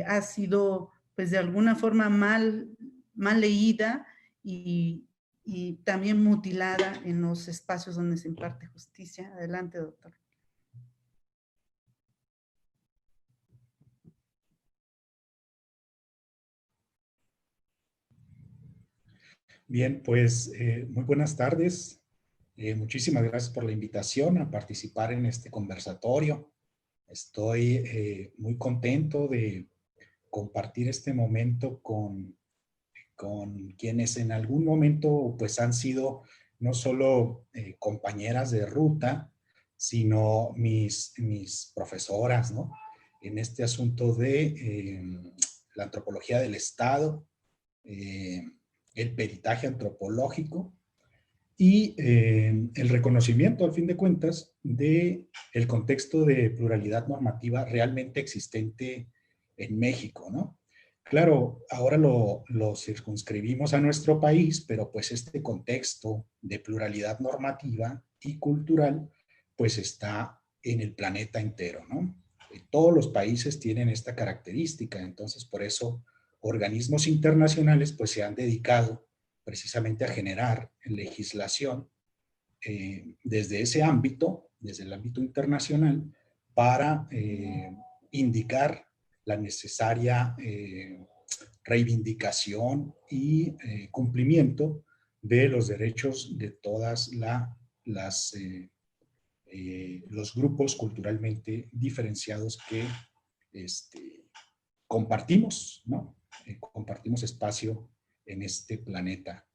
ha sido pues de alguna forma mal leída y también mutilada en los espacios donde se imparte justicia. Adelante, doctor. Bien, pues muy buenas tardes. Muchísimas gracias por la invitación a participar en este conversatorio. Estoy muy contento de compartir este momento con quienes en algún momento pues han sido no solo compañeras de ruta, sino mis profesoras, ¿no? En este asunto de la antropología del Estado, el peritaje antropológico y el reconocimiento, al fin de cuentas, de el contexto de pluralidad normativa realmente existente en México, ¿no? Claro, ahora lo circunscribimos a nuestro país, pero pues este contexto de pluralidad normativa y cultural pues está en el planeta entero, ¿no? Todos los países tienen esta característica, entonces por eso organismos internacionales pues se han dedicado precisamente a generar legislación desde ese ámbito, desde el ámbito internacional, para indicar la necesaria reivindicación y cumplimiento de los derechos de todas los grupos culturalmente diferenciados que compartimos, ¿no? Compartimos espacio en este planeta.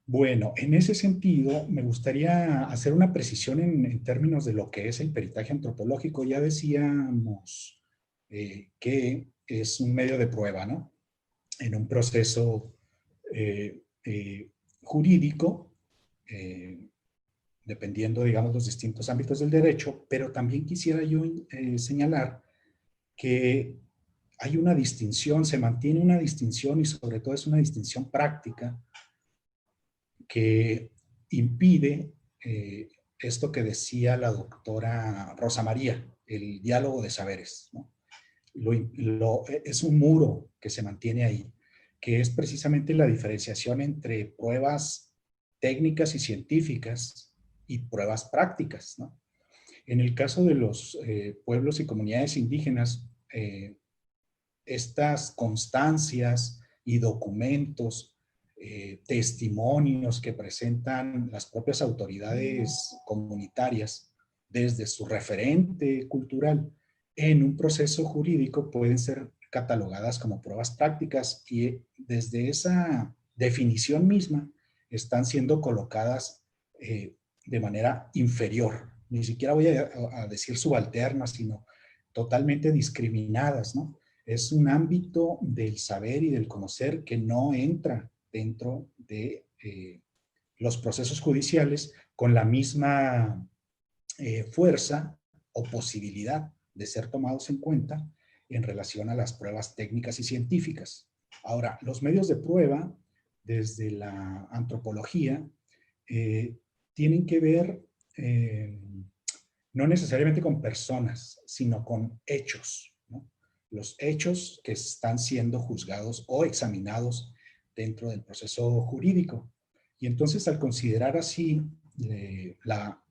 Bueno, en ese sentido, me gustaría hacer una precisión en términos de lo que es el peritaje antropológico. Ya decíamos que es un medio de prueba, ¿no? En un proceso jurídico, dependiendo, digamos, los distintos ámbitos del derecho, pero también quisiera yo señalar que hay una distinción, se mantiene una distinción y sobre todo es una distinción práctica que impide esto que decía la doctora Rosa María, el diálogo de saberes, ¿no? Es un muro que se mantiene ahí, que es precisamente la diferenciación entre pruebas técnicas y científicas y pruebas prácticas, ¿no? En el caso de los pueblos y comunidades indígenas, estas constancias y documentos testimonios que presentan las propias autoridades comunitarias desde su referente cultural en un proceso jurídico pueden ser catalogadas como pruebas prácticas y desde esa definición misma están siendo colocadas de manera inferior. Ni siquiera voy a decir subalternas, sino totalmente discriminadas, ¿no? Es un ámbito del saber y del conocer que no entra dentro de los procesos judiciales con la misma fuerza o posibilidad de ser tomados en cuenta en relación a las pruebas técnicas y científicas. Ahora, los medios de prueba, desde la antropología, tienen que ver no necesariamente con personas, sino con hechos, ¿no? Los hechos que están siendo juzgados o examinados dentro del proceso jurídico. Y entonces, al considerar así la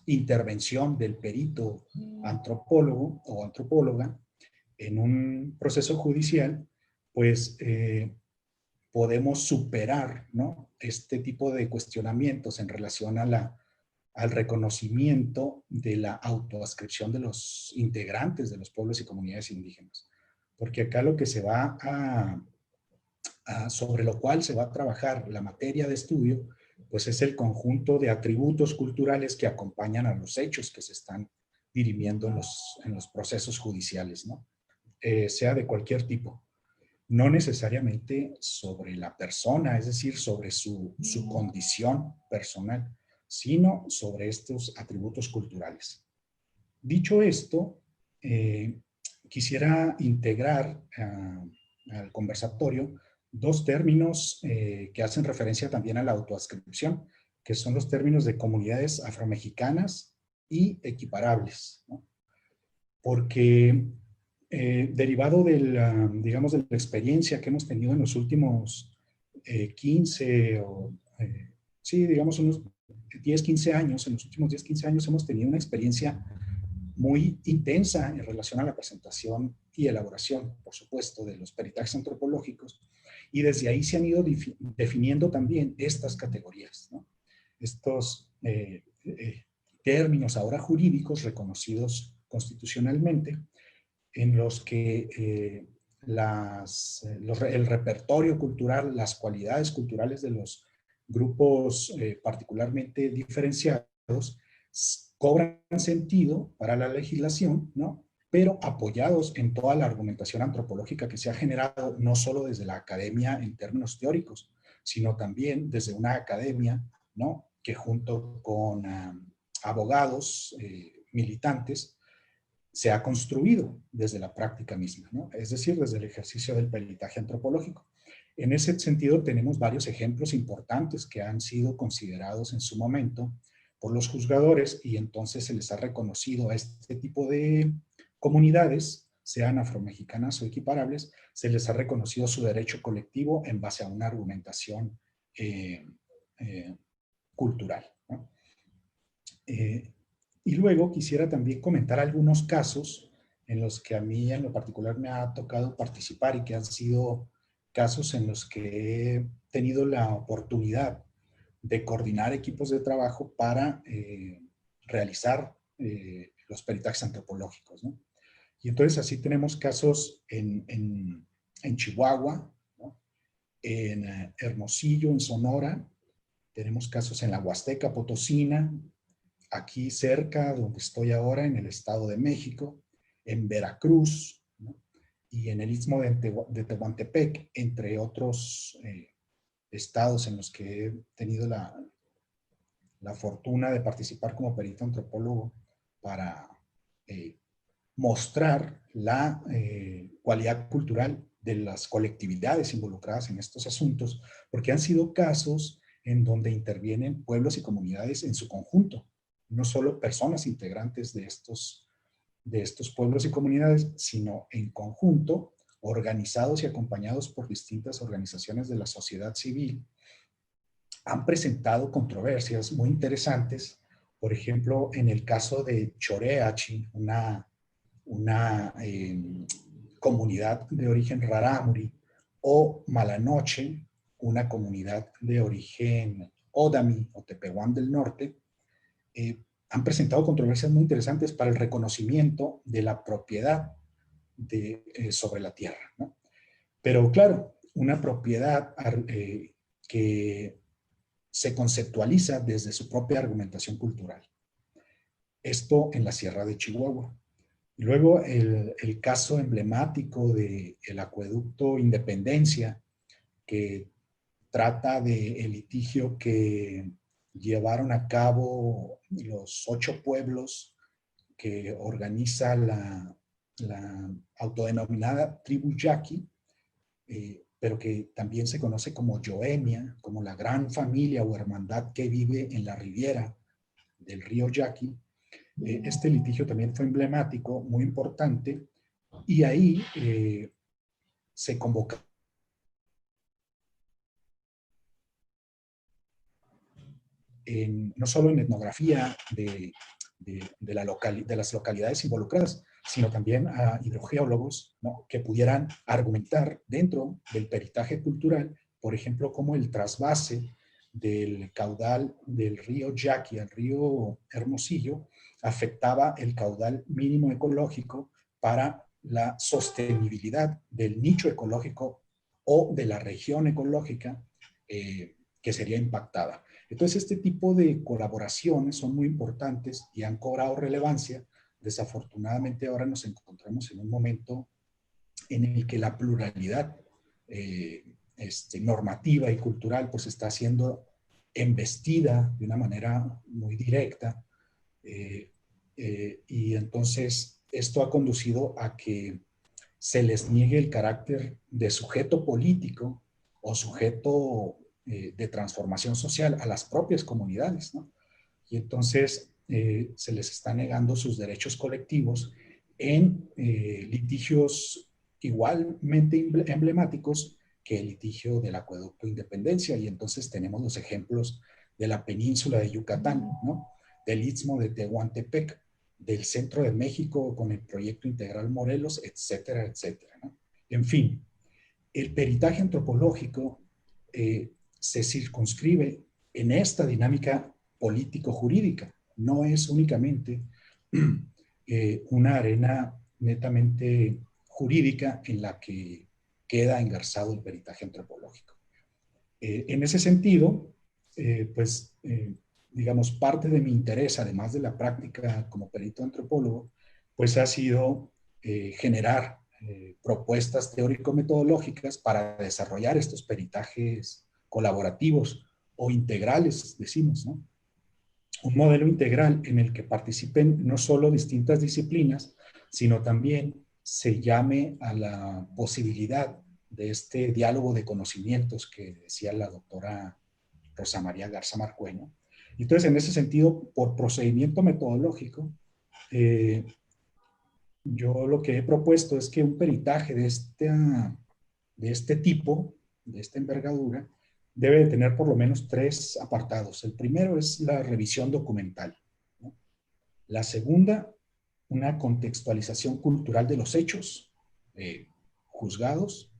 intervención del perito antropólogo o antropóloga en un proceso judicial, pues podemos superar, ¿no?, este tipo de cuestionamientos en relación a al reconocimiento de la autoascripción de los integrantes de los pueblos y comunidades indígenas. Porque acá lo que se va sobre lo cual se va a trabajar la materia de estudio, pues es el conjunto de atributos culturales que acompañan a los hechos que se están dirimiendo en los procesos judiciales, ¿no? Sea de cualquier tipo. No necesariamente sobre la persona, es decir, sobre su condición personal, sino sobre estos atributos culturales. Dicho esto, quisiera integrar al conversatorio dos términos que hacen referencia también a la autoascripción, que son los términos de comunidades afromexicanas y equiparables, ¿no? Porque derivado digamos, de la experiencia que hemos tenido en los últimos 15 o, sí, digamos, unos 10, 15 años, en los últimos 10, 15 años hemos tenido una experiencia muy intensa en relación a la presentación y elaboración, por supuesto, de los peritajes antropológicos, y desde ahí se han ido definiendo también estas categorías, ¿no? Estos términos ahora jurídicos reconocidos constitucionalmente, en los que el repertorio cultural, las cualidades culturales de los grupos particularmente diferenciados cobran sentido para la legislación, ¿no?, pero apoyados en toda la argumentación antropológica que se ha generado, no solo desde la academia en términos teóricos, sino también desde una academia, ¿no?, que junto con abogados, militantes, se ha construido desde la práctica misma, ¿no?, es decir, desde el ejercicio del peritaje antropológico. En ese sentido, tenemos varios ejemplos importantes que han sido considerados en su momento por los juzgadores y entonces se les ha reconocido a este tipo de comunidades, sean afromexicanas o equiparables, se les ha reconocido su derecho colectivo en base a una argumentación cultural, ¿no? Y luego quisiera también comentar algunos casos en los que a mí en lo particular me ha tocado participar y que han sido casos en los que he tenido la oportunidad de coordinar equipos de trabajo para realizar los peritajes antropológicos, ¿no? Y entonces así tenemos casos en Chihuahua, ¿no?, en Hermosillo, en Sonora, tenemos casos en la Huasteca Potosina, aquí cerca donde estoy ahora, en el Estado de México, en Veracruz, ¿no?, y en el Istmo de Tehuantepec, entre otros estados en los que he tenido la fortuna de participar como perito antropólogo para mostrar la cualidad cultural de las colectividades involucradas en estos asuntos, porque han sido casos en donde intervienen pueblos y comunidades en su conjunto, no solo personas integrantes de estos pueblos y comunidades, sino en conjunto, organizados y acompañados por distintas organizaciones de la sociedad civil. Han presentado controversias muy interesantes, por ejemplo, en el caso de Choreachi, una comunidad de origen rarámuri, o Malanoche, una comunidad de origen Odami o Tepehuán del Norte, han presentado controversias muy interesantes para el reconocimiento de la propiedad sobre la tierra, ¿no? Pero claro, una propiedad que se conceptualiza desde su propia argumentación cultural. Esto en la Sierra de Chihuahua. Luego el caso emblemático del acueducto Independencia, que trata del litigio que llevaron a cabo los 8 pueblos que organiza la autodenominada tribu Yaqui, pero que también se conoce como Yoemia, como la gran familia o hermandad que vive en la ribera del río Yaqui. Este litigio también fue emblemático, muy importante, y ahí se convoca no solo en etnografía de las localidades involucradas, sino también a hidrogeólogos, ¿no?, que pudieran argumentar dentro del peritaje cultural, por ejemplo, cómo el trasvase del caudal del río Yaqui al río Hermosillo afectaba el caudal mínimo ecológico para la sostenibilidad del nicho ecológico o de la región ecológica que sería impactada. Entonces, este tipo de colaboraciones son muy importantes y han cobrado relevancia. Desafortunadamente, ahora nos encontramos en un momento en el que la pluralidad normativa y cultural pues está siendo embestida de una manera muy directa, y entonces esto ha conducido a que se les niegue el carácter de sujeto político o sujeto de transformación social a las propias comunidades, ¿no? Y entonces se les está negando sus derechos colectivos en litigios igualmente emblemáticos que el litigio del acueducto Independencia. Y entonces tenemos los ejemplos de la península de Yucatán, ¿no?, del istmo de Tehuantepec, del centro de México con el proyecto integral Morelos, etcétera, etcétera, ¿no? En fin, el peritaje antropológico se circunscribe en esta dinámica político-jurídica. No es únicamente una arena netamente jurídica en la que queda engarzado el peritaje antropológico. En ese sentido, digamos, parte de mi interés, además de la práctica como perito antropólogo, pues ha sido generar propuestas teórico-metodológicas para desarrollar estos peritajes colaborativos o integrales, decimos, ¿no? Un modelo integral en el que participen no solo distintas disciplinas, sino también se llame a la posibilidad de este diálogo de conocimientos que decía la doctora Rosa María Garza Marcueño. Entonces, en ese sentido, por procedimiento metodológico, yo lo que he propuesto es que un peritaje de este tipo, de esta envergadura, debe de tener por lo menos 3 apartados. El primero es la revisión documental, ¿no? La segunda, una contextualización cultural de los hechos juzgados.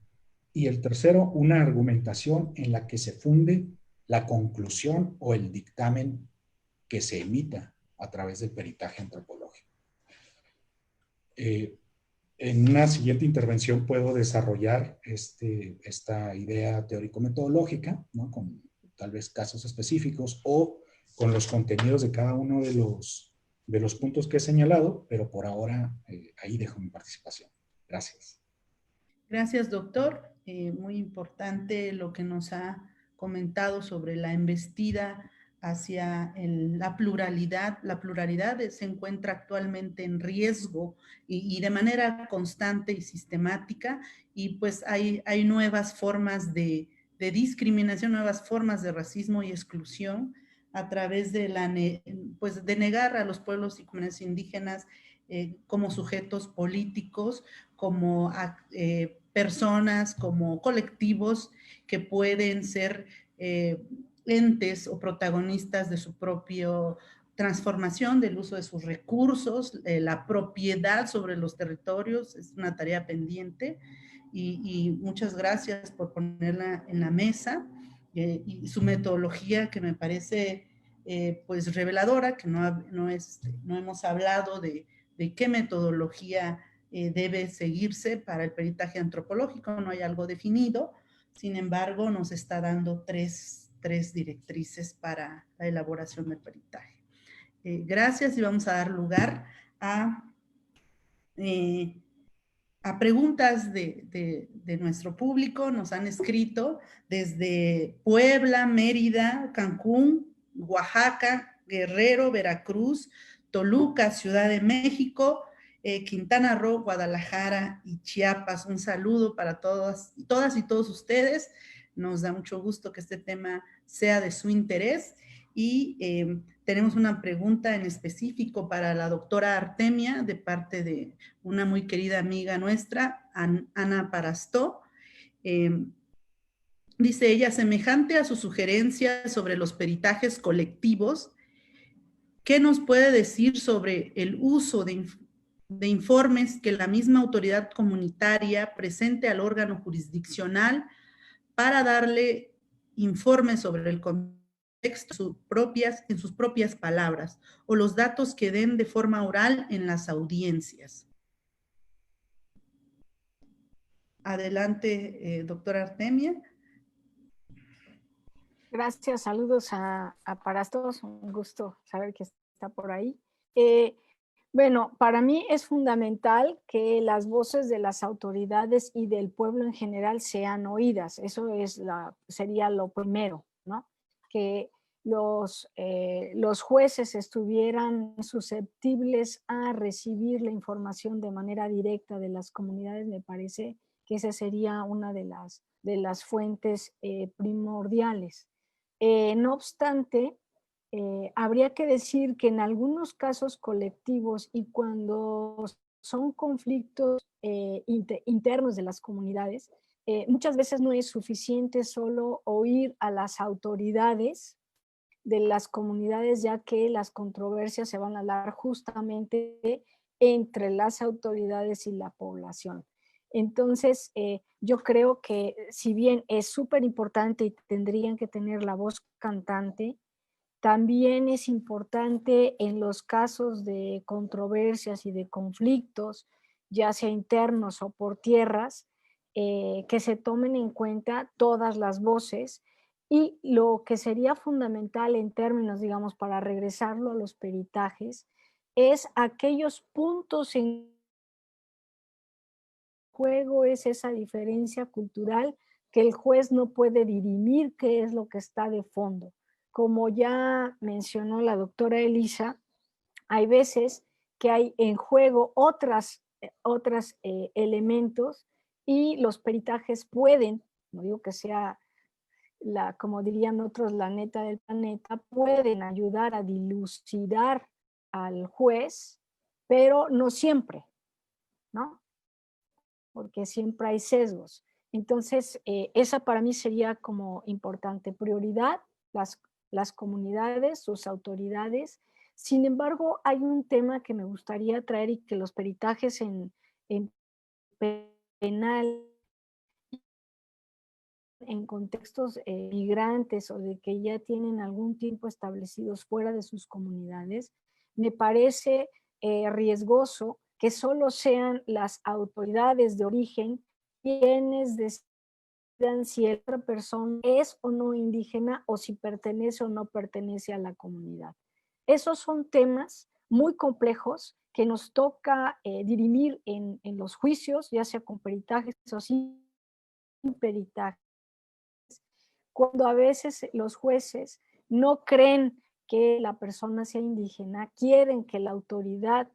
Y el tercero, una argumentación en la que se funde la conclusión o el dictamen que se emita a través del peritaje antropológico. En una siguiente intervención puedo desarrollar esta idea teórico-metodológica, ¿no?, con tal vez casos específicos o con los contenidos de cada uno de los puntos que he señalado, pero por ahora ahí dejo mi participación. Gracias. Gracias, doctor. Muy importante lo que nos ha comentado sobre la embestida hacia la pluralidad. La pluralidad se encuentra actualmente en riesgo y de manera constante y sistemática, y pues hay nuevas formas de discriminación, nuevas formas de racismo y exclusión a través de de negar a los pueblos y comunidades indígenas como sujetos políticos, como personas, como colectivos que pueden ser entes o protagonistas de su propia transformación, del uso de sus recursos, la propiedad sobre los territorios, es una tarea pendiente. y muchas gracias por ponerla en la mesa, y su metodología que me parece pues reveladora, que no hemos hablado de qué metodología debe seguirse para el peritaje antropológico, no hay algo definido, sin embargo nos está dando tres directrices para la elaboración del peritaje. Gracias, y vamos a dar lugar a preguntas de nuestro público. Nos han escrito desde Puebla, Mérida, Cancún, Oaxaca, Guerrero, Veracruz, Toluca, Ciudad de México, Quintana Roo, Guadalajara y Chiapas. Un saludo para todas y todos ustedes. Nos da mucho gusto que este tema sea de su interés, y tenemos una pregunta en específico para la doctora Artemia de parte de una muy querida amiga nuestra, Ana Parastó. Dice ella, semejante a su sugerencia sobre los peritajes colectivos, ¿qué nos puede decir sobre el uso de informes que la misma autoridad comunitaria presente al órgano jurisdiccional para darle informes sobre el contexto en sus propias palabras, o los datos que den de forma oral en las audiencias? Adelante, doctora Artemia. Gracias, saludos a Parastos, un gusto saber que está por ahí. Bueno, para mí es fundamental que las voces de las autoridades y del pueblo en general sean oídas. Eso sería lo primero, ¿no? Que los jueces estuvieran susceptibles a recibir la información de manera directa de las comunidades. Me parece que esa sería una de las fuentes primordiales. No obstante, habría que decir que en algunos casos colectivos y cuando son conflictos internos de las comunidades, muchas veces no es suficiente solo oír a las autoridades de las comunidades, ya que las controversias se van a dar justamente entre las autoridades y la población. Entonces, yo creo que si bien es súper importante y tendrían que tener la voz cantante, también es importante en los casos de controversias y de conflictos, ya sea internos o por tierras, que se tomen en cuenta todas las voces, y lo que sería fundamental en términos, digamos, para regresarlo a los peritajes, es aquellos puntos en juego, es esa diferencia cultural que el juez no puede dirimir qué es lo que está de fondo. Como ya mencionó la doctora Elisa, hay veces que hay en juego otros elementos, y los peritajes pueden, no digo que sea como dirían otros, la neta del planeta, pueden ayudar a dilucidar al juez, pero no siempre, ¿no? Porque siempre hay sesgos. Entonces, esa para mí sería como importante. Prioridad, las comunidades, sus autoridades. Sin embargo, hay un tema que me gustaría traer, y que los peritajes en penal, en contextos migrantes o de que ya tienen algún tiempo establecidos fuera de sus comunidades, me parece riesgoso que solo sean las autoridades de origen quienes decidan si otra persona es o no indígena, o si pertenece o no pertenece a la comunidad. Esos son temas muy complejos que nos toca dirimir en los juicios, ya sea con peritajes o sin peritajes, cuando a veces los jueces no creen que la persona sea indígena, quieren que la autoridad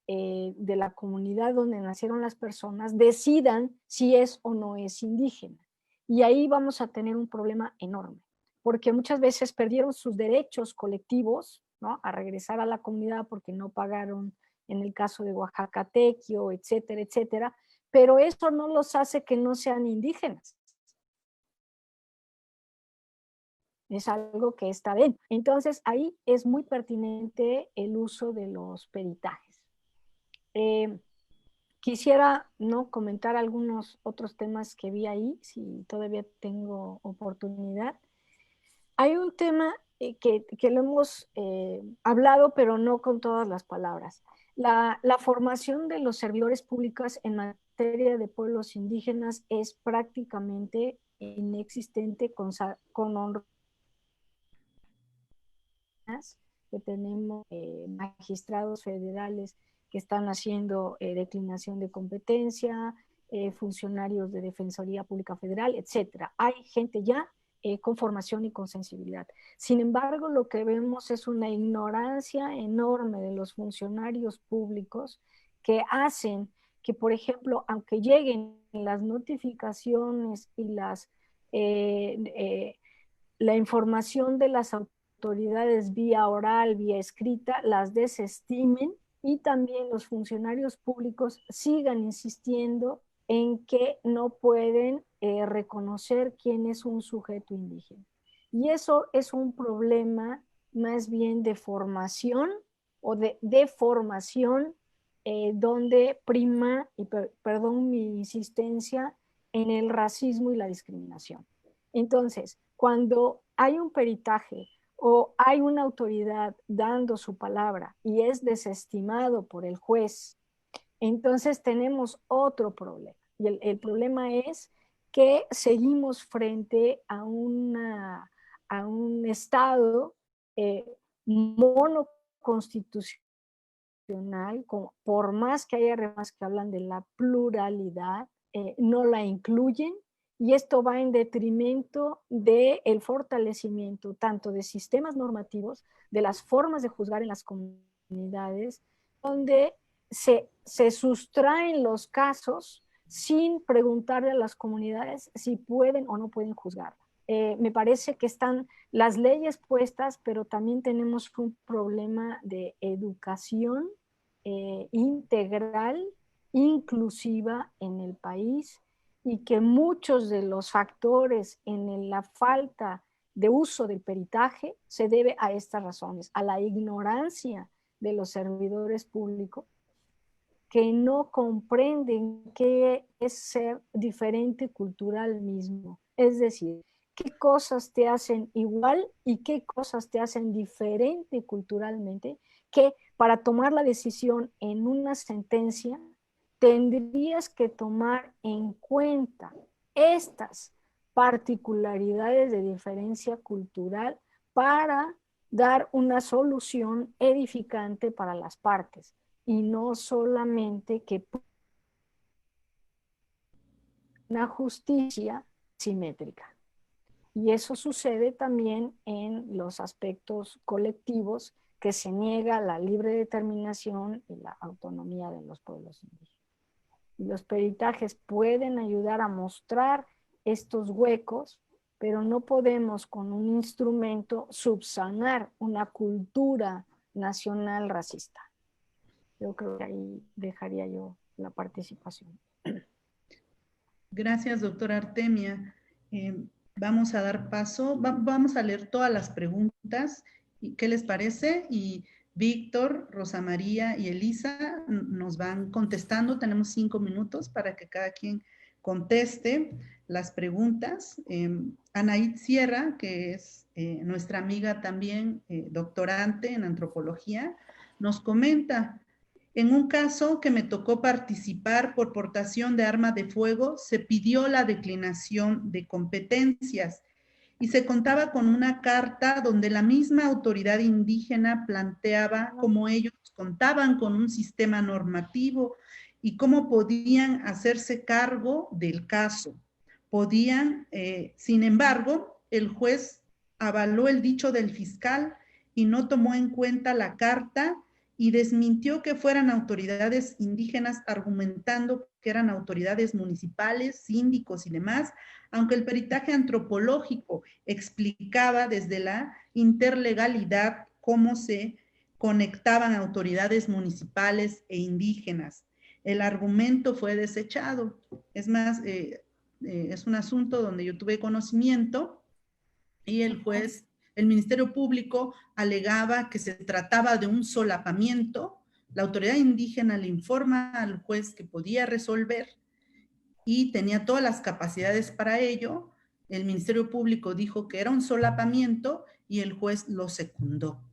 de la comunidad donde nacieron las personas decidan si es o no es indígena. Y ahí vamos a tener un problema enorme, porque muchas veces perdieron sus derechos colectivos, ¿no?, a regresar a la comunidad porque no pagaron, en el caso de Oaxaca, tequio, etcétera, etcétera, pero eso no los hace que no sean indígenas. Es algo que está dentro. Entonces, ahí es muy pertinente el uso de los peritajes. Quisiera, ¿no?, comentar algunos otros temas que vi ahí, si todavía tengo oportunidad. Hay un tema que lo hemos hablado, pero no con todas las palabras. La formación de los servidores públicos en materia de pueblos indígenas es prácticamente inexistente con honras que tenemos magistrados federales que están haciendo declinación de competencia, funcionarios de Defensoría Pública Federal, etcétera. Hay gente ya con formación y con sensibilidad. Sin embargo, lo que vemos es una ignorancia enorme de los funcionarios públicos que hacen que, por ejemplo, aunque lleguen las notificaciones y la información de las autoridades vía oral, vía escrita, las desestimen, y también los funcionarios públicos sigan insistiendo en que no pueden reconocer quién es un sujeto indígena. Y eso es un problema más bien de formación o de formación, donde prima, y perdón mi insistencia, en el racismo y la discriminación. Entonces, cuando hay un peritaje o hay una autoridad dando su palabra y es desestimado por el juez, entonces tenemos otro problema. Y el problema es que seguimos frente a un Estado monoconstitucional, por más que haya reformas que hablan de la pluralidad, no la incluyen, y esto va en detrimento del fortalecimiento tanto de sistemas normativos, de las formas de juzgar en las comunidades, donde se sustraen los casos sin preguntarle a las comunidades si pueden o no pueden juzgar. Me parece que están las leyes puestas, pero también tenemos un problema de educación integral, inclusiva en el país, y que muchos de los factores en la falta de uso del peritaje se debe a estas razones, a la ignorancia de los servidores públicos que no comprenden qué es ser diferente cultural mismo. Es decir, qué cosas te hacen igual y qué cosas te hacen diferente culturalmente, que para tomar la decisión en una sentencia tendrías que tomar en cuenta estas particularidades de diferencia cultural para dar una solución edificante para las partes, y no solamente que una justicia simétrica. Y eso sucede también en los aspectos colectivos, que se niega la libre determinación y la autonomía de los pueblos indígenas. Y los peritajes pueden ayudar a mostrar estos huecos, pero no podemos con un instrumento subsanar una cultura nacional racista. Yo creo que ahí dejaría yo la participación. Gracias, doctora Artemia. Vamos a dar paso, vamos a leer todas las preguntas. ¿Qué les parece? Y Víctor, Rosa María y Elisa nos van contestando. Tenemos 5 minutos para que cada quien conteste las preguntas. Anaid Sierra, que es nuestra amiga también, doctorante en antropología, nos comenta: en un caso que me tocó participar por portación de arma de fuego, se pidió la declinación de competencias y se contaba con una carta donde la misma autoridad indígena planteaba cómo ellos contaban con un sistema normativo y cómo podían hacerse cargo del caso. Sin embargo, el juez avaló el dicho del fiscal y no tomó en cuenta la carta y desmintió que fueran autoridades indígenas, argumentando que eran autoridades municipales, síndicos y demás, aunque el peritaje antropológico explicaba desde la interlegalidad cómo se conectaban autoridades municipales e indígenas. El argumento fue desechado. Es más, es un asunto donde yo tuve conocimiento y el juez, el Ministerio Público alegaba que se trataba de un solapamiento La autoridad indígena le informa al juez que podía resolver y tenía todas las capacidades para ello. El Ministerio Público dijo que era un solapamiento y el juez lo secundó.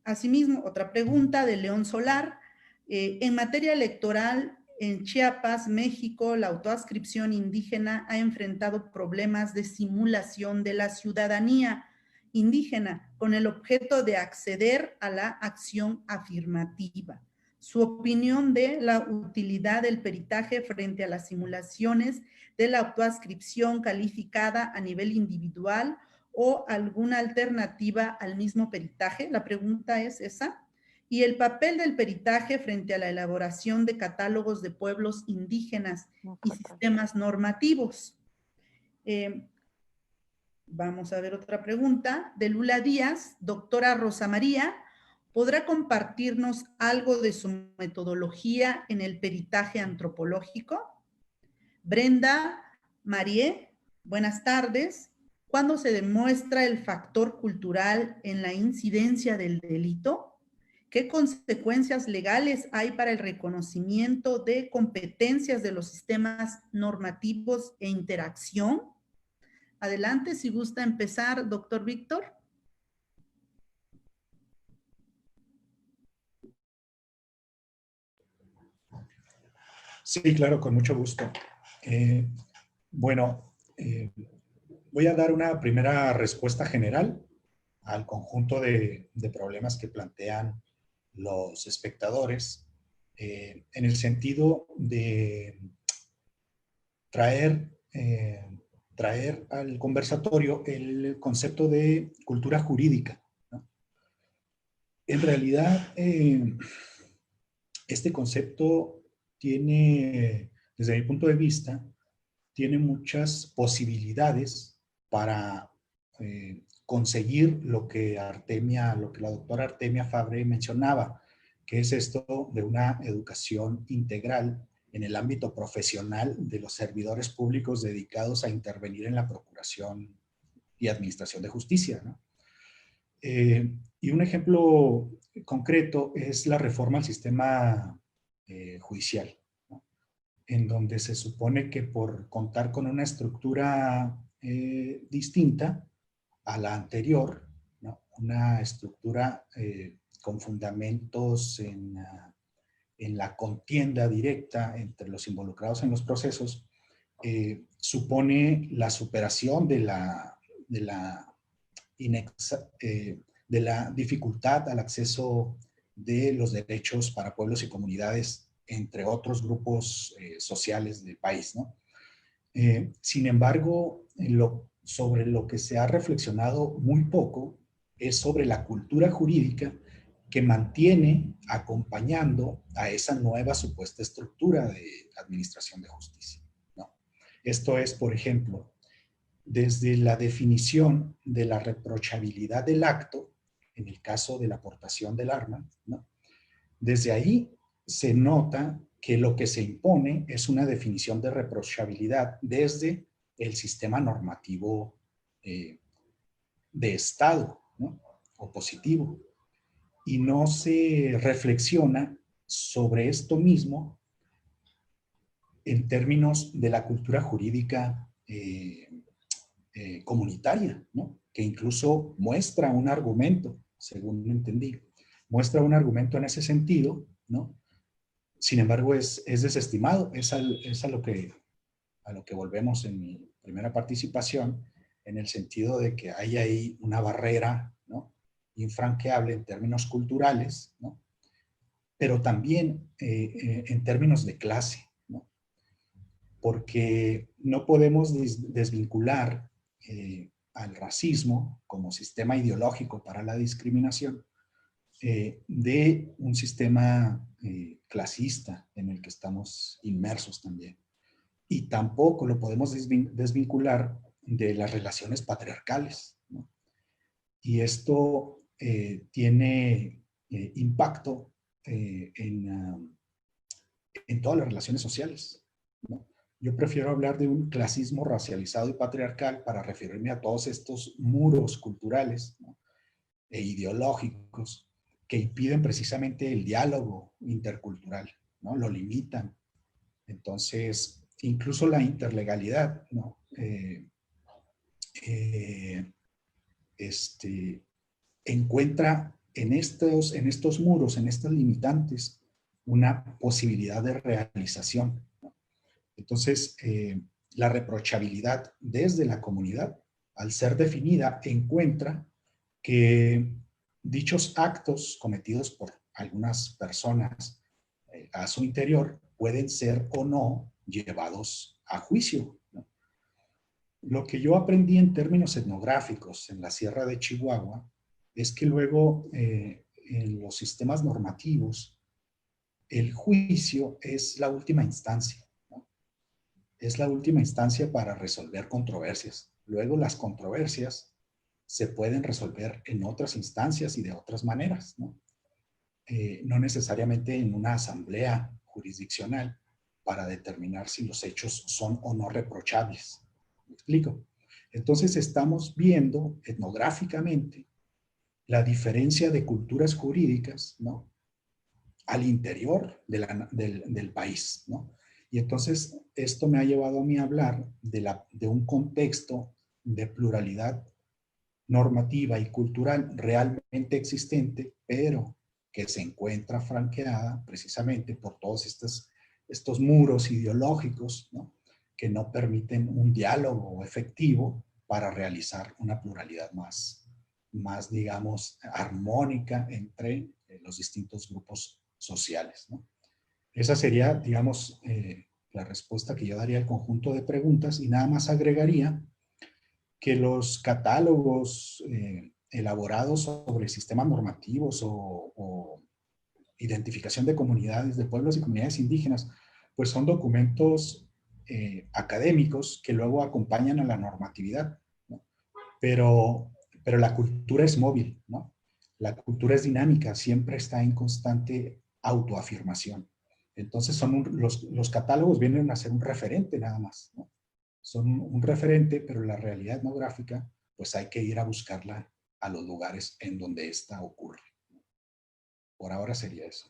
Asimismo, otra pregunta de León Solar. En materia electoral, en Chiapas, México, la autoadscripción indígena ha enfrentado problemas de simulación de la ciudadanía indígena con el objeto de acceder a la acción afirmativa. Su opinión de la utilidad del peritaje frente a las simulaciones de la autoadscripción calificada a nivel individual o alguna alternativa al mismo peritaje. La pregunta es esa. Y el papel del peritaje frente a la elaboración de catálogos de pueblos indígenas y sistemas normativos. Vamos a ver otra pregunta de Lula Díaz. Doctora Rosa María, ¿podrá compartirnos algo de su metodología en el peritaje antropológico? Brenda Marie, buenas tardes. ¿Cuándo se demuestra el factor cultural en la incidencia del delito? ¿Qué consecuencias legales hay para el reconocimiento de competencias de los sistemas normativos e interacción? Adelante, si gusta empezar, doctor Víctor. Sí, claro, con mucho gusto. Voy a dar una primera respuesta general al conjunto de problemas que plantean los espectadores, en el sentido de traer al conversatorio el concepto de cultura jurídica, ¿no? En realidad, este concepto tiene, desde mi punto de vista, tiene muchas posibilidades para conseguir lo que la doctora Artemia Fabre mencionaba, que es esto de una educación integral en el ámbito profesional de los servidores públicos dedicados a intervenir en la procuración y administración de justicia, ¿no? Y un ejemplo concreto es la reforma al sistema judicial, ¿no? En donde se supone que por contar con una estructura distinta a la anterior, ¿no? Una estructura con fundamentos en la contienda directa entre los involucrados en los procesos, supone la superación de la dificultad al acceso de los derechos para pueblos y comunidades, entre otros grupos sociales del país, ¿no? Sin embargo, sobre lo que se ha reflexionado muy poco es sobre la cultura jurídica que mantiene acompañando a esa nueva supuesta estructura de administración de justicia, ¿no? Esto es, por ejemplo, desde la definición de la reprochabilidad del acto, en el caso de la aportación del arma, ¿no? Desde ahí se nota que lo que se impone es una definición de reprochabilidad desde el sistema normativo de Estado, ¿no? O positivo. Y no se reflexiona sobre esto mismo en términos de la cultura jurídica comunitaria, ¿no? Que incluso muestra un argumento, según entendí, muestra un argumento en ese sentido, ¿no? Sin embargo, es desestimado. Es a lo que volvemos en mi primera participación, en el sentido de que hay ahí una barrera, ¿no? Infranqueable en términos culturales, ¿no? Pero también en términos de clase, ¿no? Porque no podemos desvincular al racismo como sistema ideológico para la discriminación de un sistema clasista en el que estamos inmersos también. Y tampoco lo podemos desvincular de las relaciones patriarcales, ¿no? Y esto tiene impacto en todas las relaciones sociales, ¿no? Yo prefiero hablar de un clasismo racializado y patriarcal para referirme a todos estos muros culturales, ¿no? E ideológicos que impiden precisamente el diálogo intercultural, ¿no? Lo limitan. Entonces, incluso la interlegalidad, ¿no? Encuentra en estos muros, en estas limitantes, una posibilidad de realización, ¿no? Entonces, la reprochabilidad desde la comunidad, al ser definida, encuentra que dichos actos cometidos por algunas personas a su interior pueden ser o no llevados a juicio, ¿no? Lo que yo aprendí en términos etnográficos en la Sierra de Chihuahua es que luego en los sistemas normativos el juicio es la última instancia, ¿no? Es la última instancia para resolver controversias. Luego las controversias se pueden resolver en otras instancias y de otras maneras, ¿no? No necesariamente en una asamblea jurisdiccional para determinar si los hechos son o no reprochables. ¿Me explico? Entonces estamos viendo etnográficamente la diferencia de culturas jurídicas, ¿no? Al interior del país, ¿no? Y entonces esto me ha llevado a mí a hablar de un contexto de pluralidad normativa y cultural realmente existente, pero que se encuentra franqueada precisamente por todos estos muros ideológicos, ¿no? Que no permiten un diálogo efectivo para realizar una pluralidad más digamos, armónica entre los distintos grupos sociales, ¿no? Esa sería, digamos, la respuesta que yo daría al conjunto de preguntas, y nada más agregaría que los catálogos elaborados sobre sistemas normativos o identificación de comunidades, de pueblos y comunidades indígenas, pues son documentos académicos que luego acompañan a la normatividad, ¿no? Pero la cultura es móvil, ¿no? La cultura es dinámica, siempre está en constante autoafirmación. Entonces los catálogos vienen a ser un referente nada más, ¿no? Son un referente, pero la realidad etnográfica, pues hay que ir a buscarla a los lugares en donde ésta ocurre. Por ahora sería eso.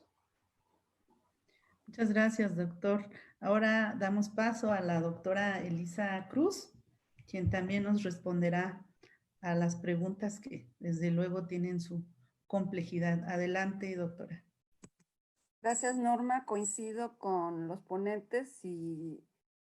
Muchas gracias, doctor. Ahora damos paso a la doctora Elisa Cruz, quien también nos responderá a las preguntas que desde luego tienen su complejidad. Adelante, doctora. Gracias, Norma. Coincido con los ponentes y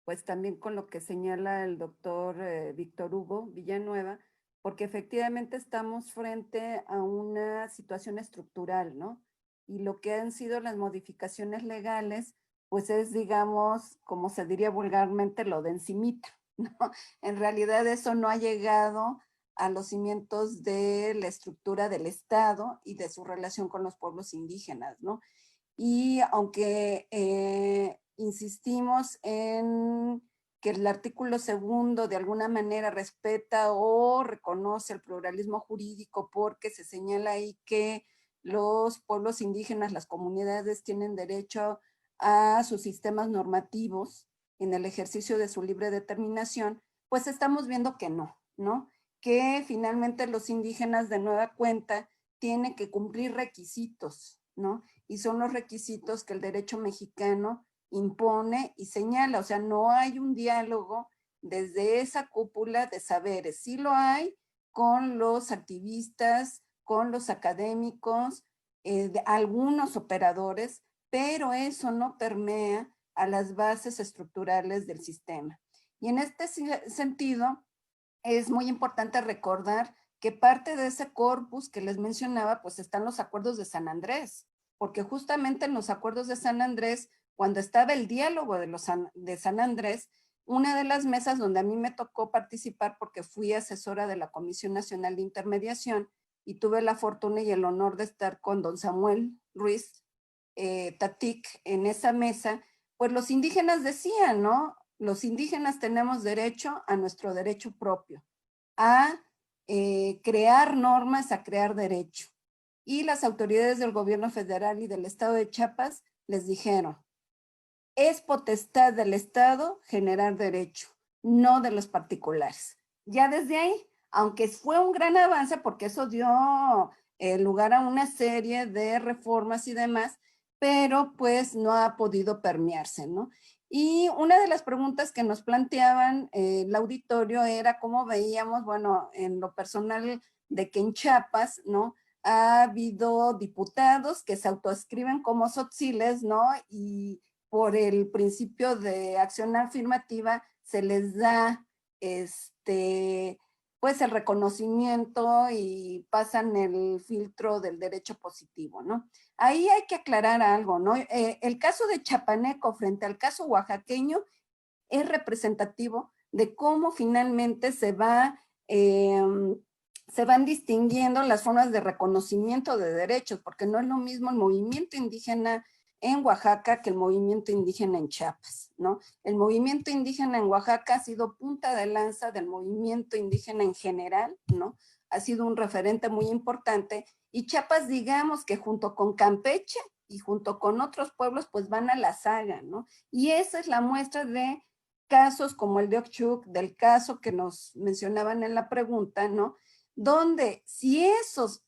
pues también con lo que señala el doctor Víctor Hugo Villanueva, porque efectivamente estamos frente a una situación estructural, ¿no? Y lo que han sido las modificaciones legales, pues es, digamos, como se diría vulgarmente, lo de encimita, ¿no? En realidad eso no ha llegado a los cimientos de la estructura del Estado y de su relación con los pueblos indígenas, ¿no? Y aunque insistimos en que el artículo 2 de alguna manera respeta o reconoce el pluralismo jurídico porque se señala ahí que los pueblos indígenas, las comunidades tienen derecho a sus sistemas normativos en el ejercicio de su libre determinación, pues estamos viendo que no, ¿no? Que finalmente los indígenas de nueva cuenta tienen que cumplir requisitos, ¿no? Y son los requisitos que el derecho mexicano impone y señala. O sea, no hay un diálogo desde esa cúpula de saberes. Sí lo hay con los activistas, con los académicos, algunos operadores, pero eso no permea a las bases estructurales del sistema. Y en este sentido, es muy importante recordar que parte de ese corpus que les mencionaba, pues están los acuerdos de San Andrés, porque justamente en los acuerdos de San Andrés, cuando estaba el diálogo de San Andrés, una de las mesas donde a mí me tocó participar porque fui asesora de la Comisión Nacional de Intermediación y tuve la fortuna y el honor de estar con don Samuel Ruiz Tatic en esa mesa, pues los indígenas decían, ¿no? Los indígenas tenemos derecho a nuestro derecho propio, a crear normas, a crear derecho. Y las autoridades del gobierno federal y del estado de Chiapas les dijeron, es potestad del estado generar derecho, no de los particulares. Ya desde ahí, aunque fue un gran avance porque eso dio lugar a una serie de reformas y demás, pero pues no ha podido permearse, ¿no? Y una de las preguntas que nos planteaban el auditorio era cómo veíamos, bueno, en lo personal, de que en Chiapas, ¿no?, ha habido diputados que se autoescriben como tzotziles, ¿no? Y por el principio de acción afirmativa se les da pues el reconocimiento y pasan el filtro del derecho positivo, ¿no? Ahí hay que aclarar algo, ¿no? El caso de Chapaneco frente al caso oaxaqueño es representativo de cómo finalmente se van distinguiendo las formas de reconocimiento de derechos, porque no es lo mismo el movimiento indígena en Oaxaca que el movimiento indígena en Chiapas, ¿no? El movimiento indígena en Oaxaca ha sido punta de lanza del movimiento indígena en general, ¿no? Ha sido un referente muy importante, y Chiapas, digamos que junto con Campeche y junto con otros pueblos, pues van a la saga, ¿no? Y esa es la muestra de casos como el de Oxchuc, del caso que nos mencionaban en la pregunta, ¿no? Donde si esos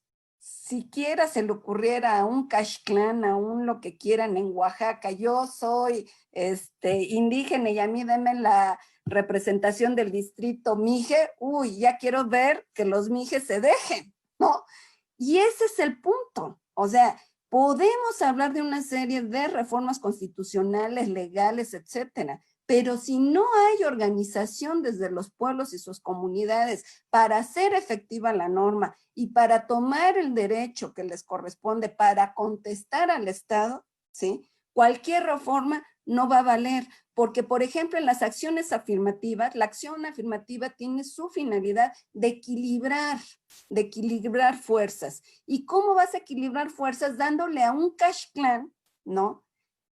siquiera se le ocurriera a un Caxclán, a un lo que quieran en Oaxaca, yo soy indígena y a mí denme la representación del distrito Mije, uy, ya quiero ver que los Mijes se dejen, ¿no? Y ese es el punto. O sea, podemos hablar de una serie de reformas constitucionales, legales, etcétera, pero si no hay organización desde los pueblos y sus comunidades para hacer efectiva la norma y para tomar el derecho que les corresponde para contestar al Estado, ¿sí?, cualquier reforma no va a valer, porque, por ejemplo, en las acciones afirmativas, la acción afirmativa tiene su finalidad de equilibrar fuerzas. ¿Y cómo vas a equilibrar fuerzas? Dándole a un Caxclán, ¿no?,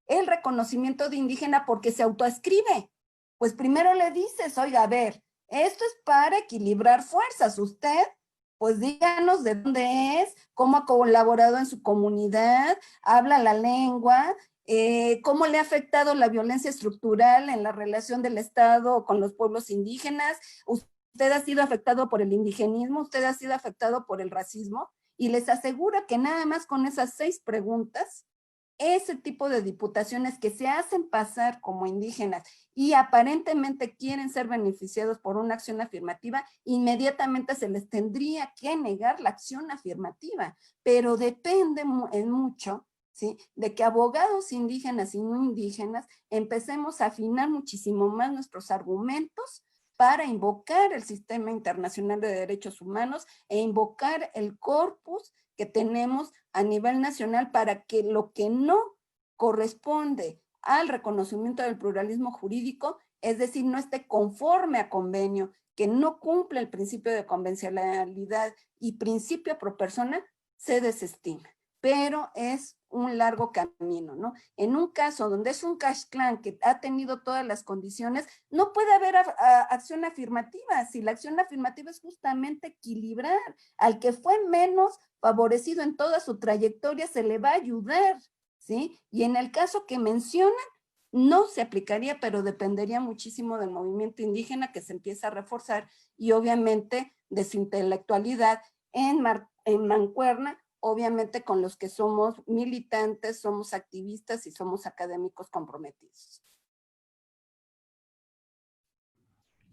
el reconocimiento de indígena porque se autoascribe. Pues primero le dices, oiga, a ver, esto es para equilibrar fuerzas. Usted, pues díganos de dónde es, cómo ha colaborado en su comunidad, habla la lengua, cómo le ha afectado la violencia estructural en la relación del Estado con los pueblos indígenas. Usted ha sido afectado por el indigenismo, usted ha sido afectado por el racismo, y les aseguro que nada más con esas 6 preguntas, ese tipo de diputaciones que se hacen pasar como indígenas y aparentemente quieren ser beneficiados por una acción afirmativa, inmediatamente se les tendría que negar la acción afirmativa, pero depende en mucho, ¿sí?, de que abogados indígenas y no indígenas empecemos a afinar muchísimo más nuestros argumentos para invocar el sistema internacional de derechos humanos e invocar el corpus que tenemos a nivel nacional para que lo que no corresponde al reconocimiento del pluralismo jurídico, es decir, no esté conforme a convenio, que no cumple el principio de convencionalidad y principio pro persona, se desestima. Pero es un largo camino, ¿no? En un caso donde es un Caxclán que ha tenido todas las condiciones, no puede haber acción afirmativa. Si la acción afirmativa es justamente equilibrar al que fue menos favorecido en toda su trayectoria, se le va a ayudar, ¿sí? Y en el caso que mencionan, no se aplicaría, pero dependería muchísimo del movimiento indígena que se empieza a reforzar y obviamente de su intelectualidad en mancuerna, obviamente con los que somos militantes, somos activistas y somos académicos comprometidos.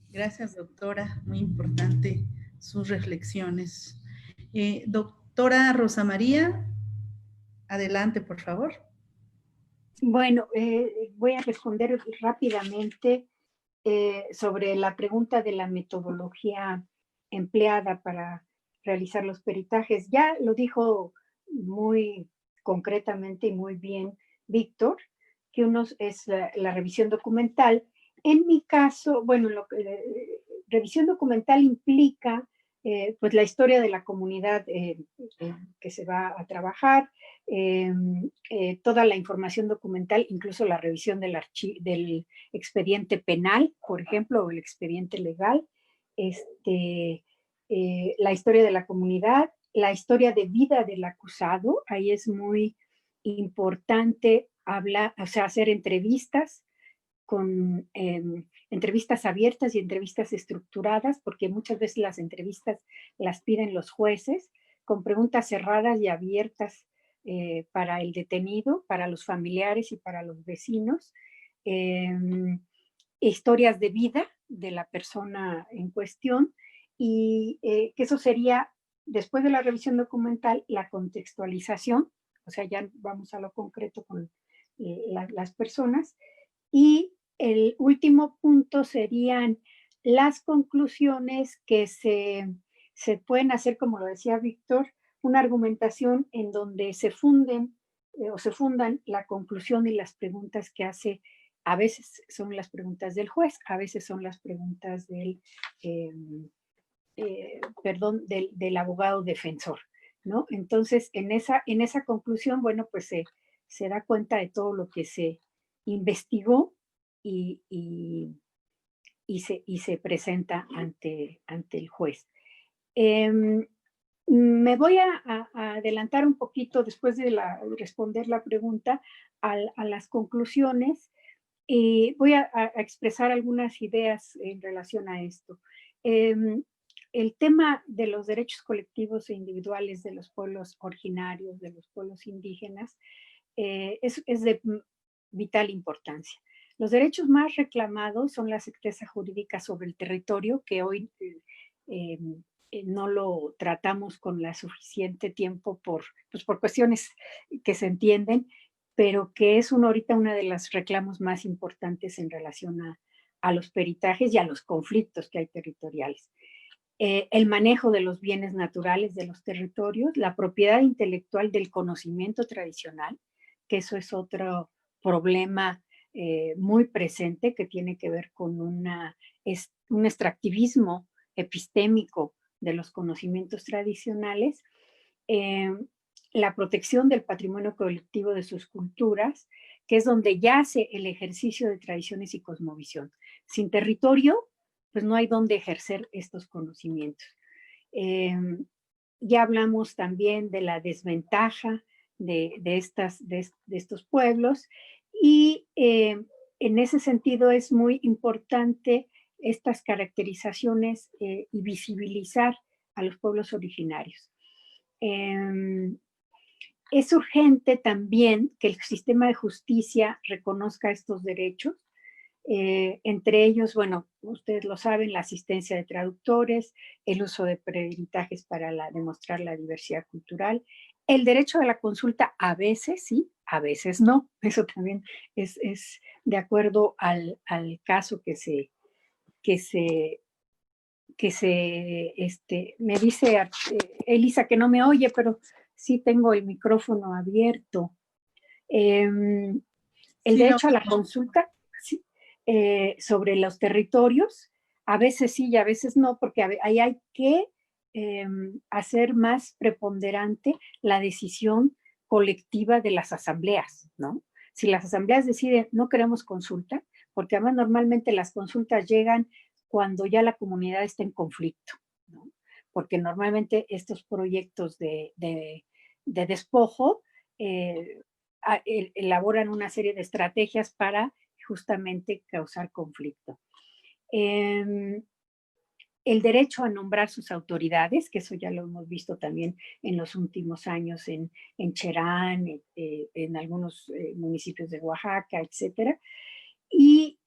Gracias, doctora. Muy importante sus reflexiones. Doctora Rosa María, adelante, por favor. Bueno, voy a responder rápidamente sobre la pregunta de la metodología empleada para realizar los peritajes. Ya lo dijo muy concretamente y muy bien Víctor, que uno es la revisión documental. En mi caso, bueno, revisión documental implica pues la historia de la comunidad que se va a trabajar, toda la información documental, incluso la revisión del expediente penal, por ejemplo, o el expediente legal, la historia de la comunidad, la historia de vida del acusado. Ahí es muy importante hablar, o sea, hacer entrevistas con entrevistas abiertas y entrevistas estructuradas, porque muchas veces las entrevistas las piden los jueces, con preguntas cerradas y abiertas para el detenido, para los familiares y para los vecinos, historias de vida de la persona en cuestión, y que eso sería, después de la revisión documental, la contextualización, o sea, ya vamos a lo concreto con las personas, y el último punto serían las conclusiones que se pueden hacer, como lo decía Víctor, una argumentación en donde se funden o se fundan la conclusión y las preguntas que hace. A veces son las preguntas del juez, a veces son las preguntas del, del abogado defensor, ¿no? Entonces, en esa conclusión, bueno, pues se da cuenta de todo lo que se investigó y se presenta ante el juez. Me voy a adelantar un poquito después de responder la pregunta a las conclusiones. Voy a expresar algunas ideas en relación a esto. El tema de los derechos colectivos e individuales de los pueblos originarios, de los pueblos indígenas, es de vital importancia. Los derechos más reclamados son la certeza jurídica sobre el territorio, que hoy no lo tratamos con la suficiente tiempo por cuestiones que se entienden, pero que es ahorita una de las reclamos más importantes en relación a los peritajes y a los conflictos que hay territoriales. El manejo de los bienes naturales de los territorios, la propiedad intelectual del conocimiento tradicional, que eso es otro problema muy presente que tiene que ver con un extractivismo epistémico de los conocimientos tradicionales, la protección del patrimonio colectivo de sus culturas, que es donde yace el ejercicio de tradiciones y cosmovisión. Sin territorio, pues no hay donde ejercer estos conocimientos. Ya hablamos también de la desventaja de estos pueblos, y en ese sentido es muy importante estas caracterizaciones y visibilizar a los pueblos originarios. Es urgente también que el sistema de justicia reconozca estos derechos, entre ellos, bueno, ustedes lo saben, la asistencia de traductores, el uso de peritajes para demostrar la diversidad cultural, el derecho a la consulta a veces sí, a veces no. Eso también es de acuerdo al caso me dice Elisa que no me oye, pero sí tengo el micrófono abierto. El derecho a la consulta, sí, sobre los territorios, a veces sí y a veces no, porque ahí hay que hacer más preponderante la decisión colectiva de las asambleas, ¿no? Si las asambleas deciden no queremos consulta, porque además normalmente las consultas llegan cuando ya la comunidad está en conflicto, ¿no? Porque normalmente estos proyectos de despojo elaboran una serie de estrategias para justamente causar conflicto. El derecho a nombrar sus autoridades, que eso ya lo hemos visto también en los últimos años en Cherán, en algunos municipios de Oaxaca, etcétera. Y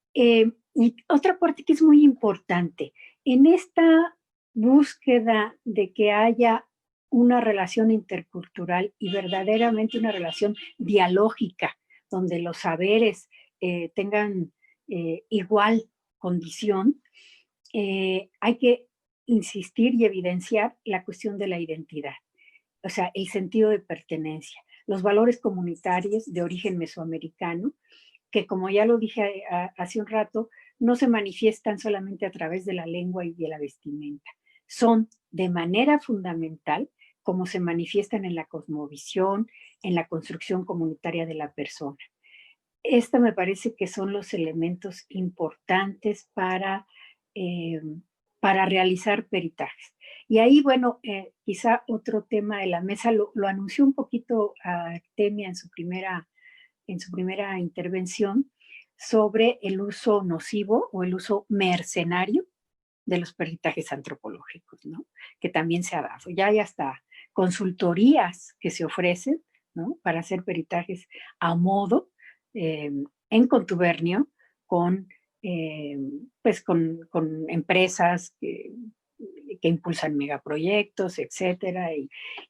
otra parte que es muy importante, en esta búsqueda de que haya una relación intercultural y verdaderamente una relación dialógica, donde los saberes tengan igual condición, hay que insistir y evidenciar la cuestión de la identidad, o sea, el sentido de pertenencia, los valores comunitarios de origen mesoamericano, que como ya lo dije hace un rato, no se manifiestan solamente a través de la lengua y de la vestimenta, son de manera fundamental como se manifiestan en la cosmovisión, en la construcción comunitaria de la persona. Esta me parece que son los elementos importantes para realizar peritajes. Y ahí, bueno, quizá otro tema de la mesa, lo anunció un poquito Artemia en su primera intervención, sobre el uso nocivo o el uso mercenario de los peritajes antropológicos, ¿no? Que también se ha dado. Ya hay hasta consultorías que se ofrecen, ¿no?, para hacer peritajes a modo, en contubernio con, pues con empresas que impulsan megaproyectos, etcétera.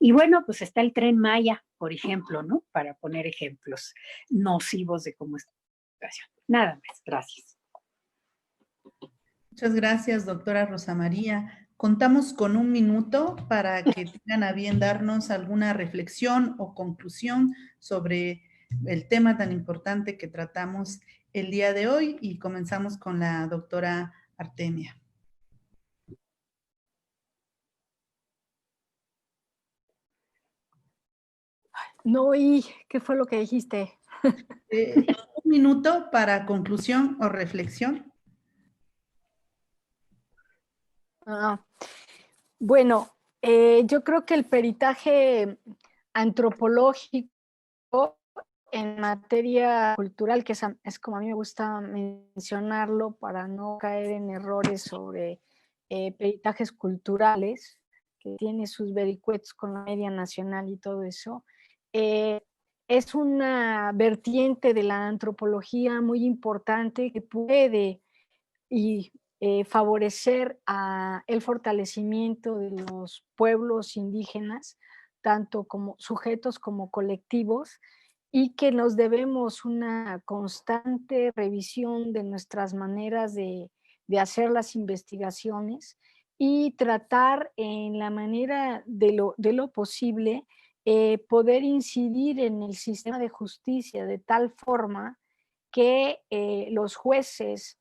Y bueno, pues está el Tren Maya, por ejemplo, ¿no?, para poner ejemplos nocivos de cómo está la situación. Nada más, gracias. Muchas gracias, doctora Rosa María. Contamos con 1 minuto para que tengan a bien darnos alguna reflexión o conclusión sobre el tema tan importante que tratamos el día de hoy, y comenzamos con la doctora Artemia. No oí, ¿qué fue lo que dijiste? 1 minuto para conclusión o reflexión. Bueno, yo creo que el peritaje antropológico en materia cultural, que es como a mí me gusta mencionarlo para no caer en errores sobre peritajes culturales, que tiene sus vericuetos con la media nacional y todo eso, es una vertiente de la antropología muy importante que puede y favorecer el fortalecimiento de los pueblos indígenas, tanto como sujetos como colectivos, y que nos debemos una constante revisión de nuestras maneras de hacer las investigaciones y tratar en la manera de lo posible poder incidir en el sistema de justicia de tal forma que los jueces,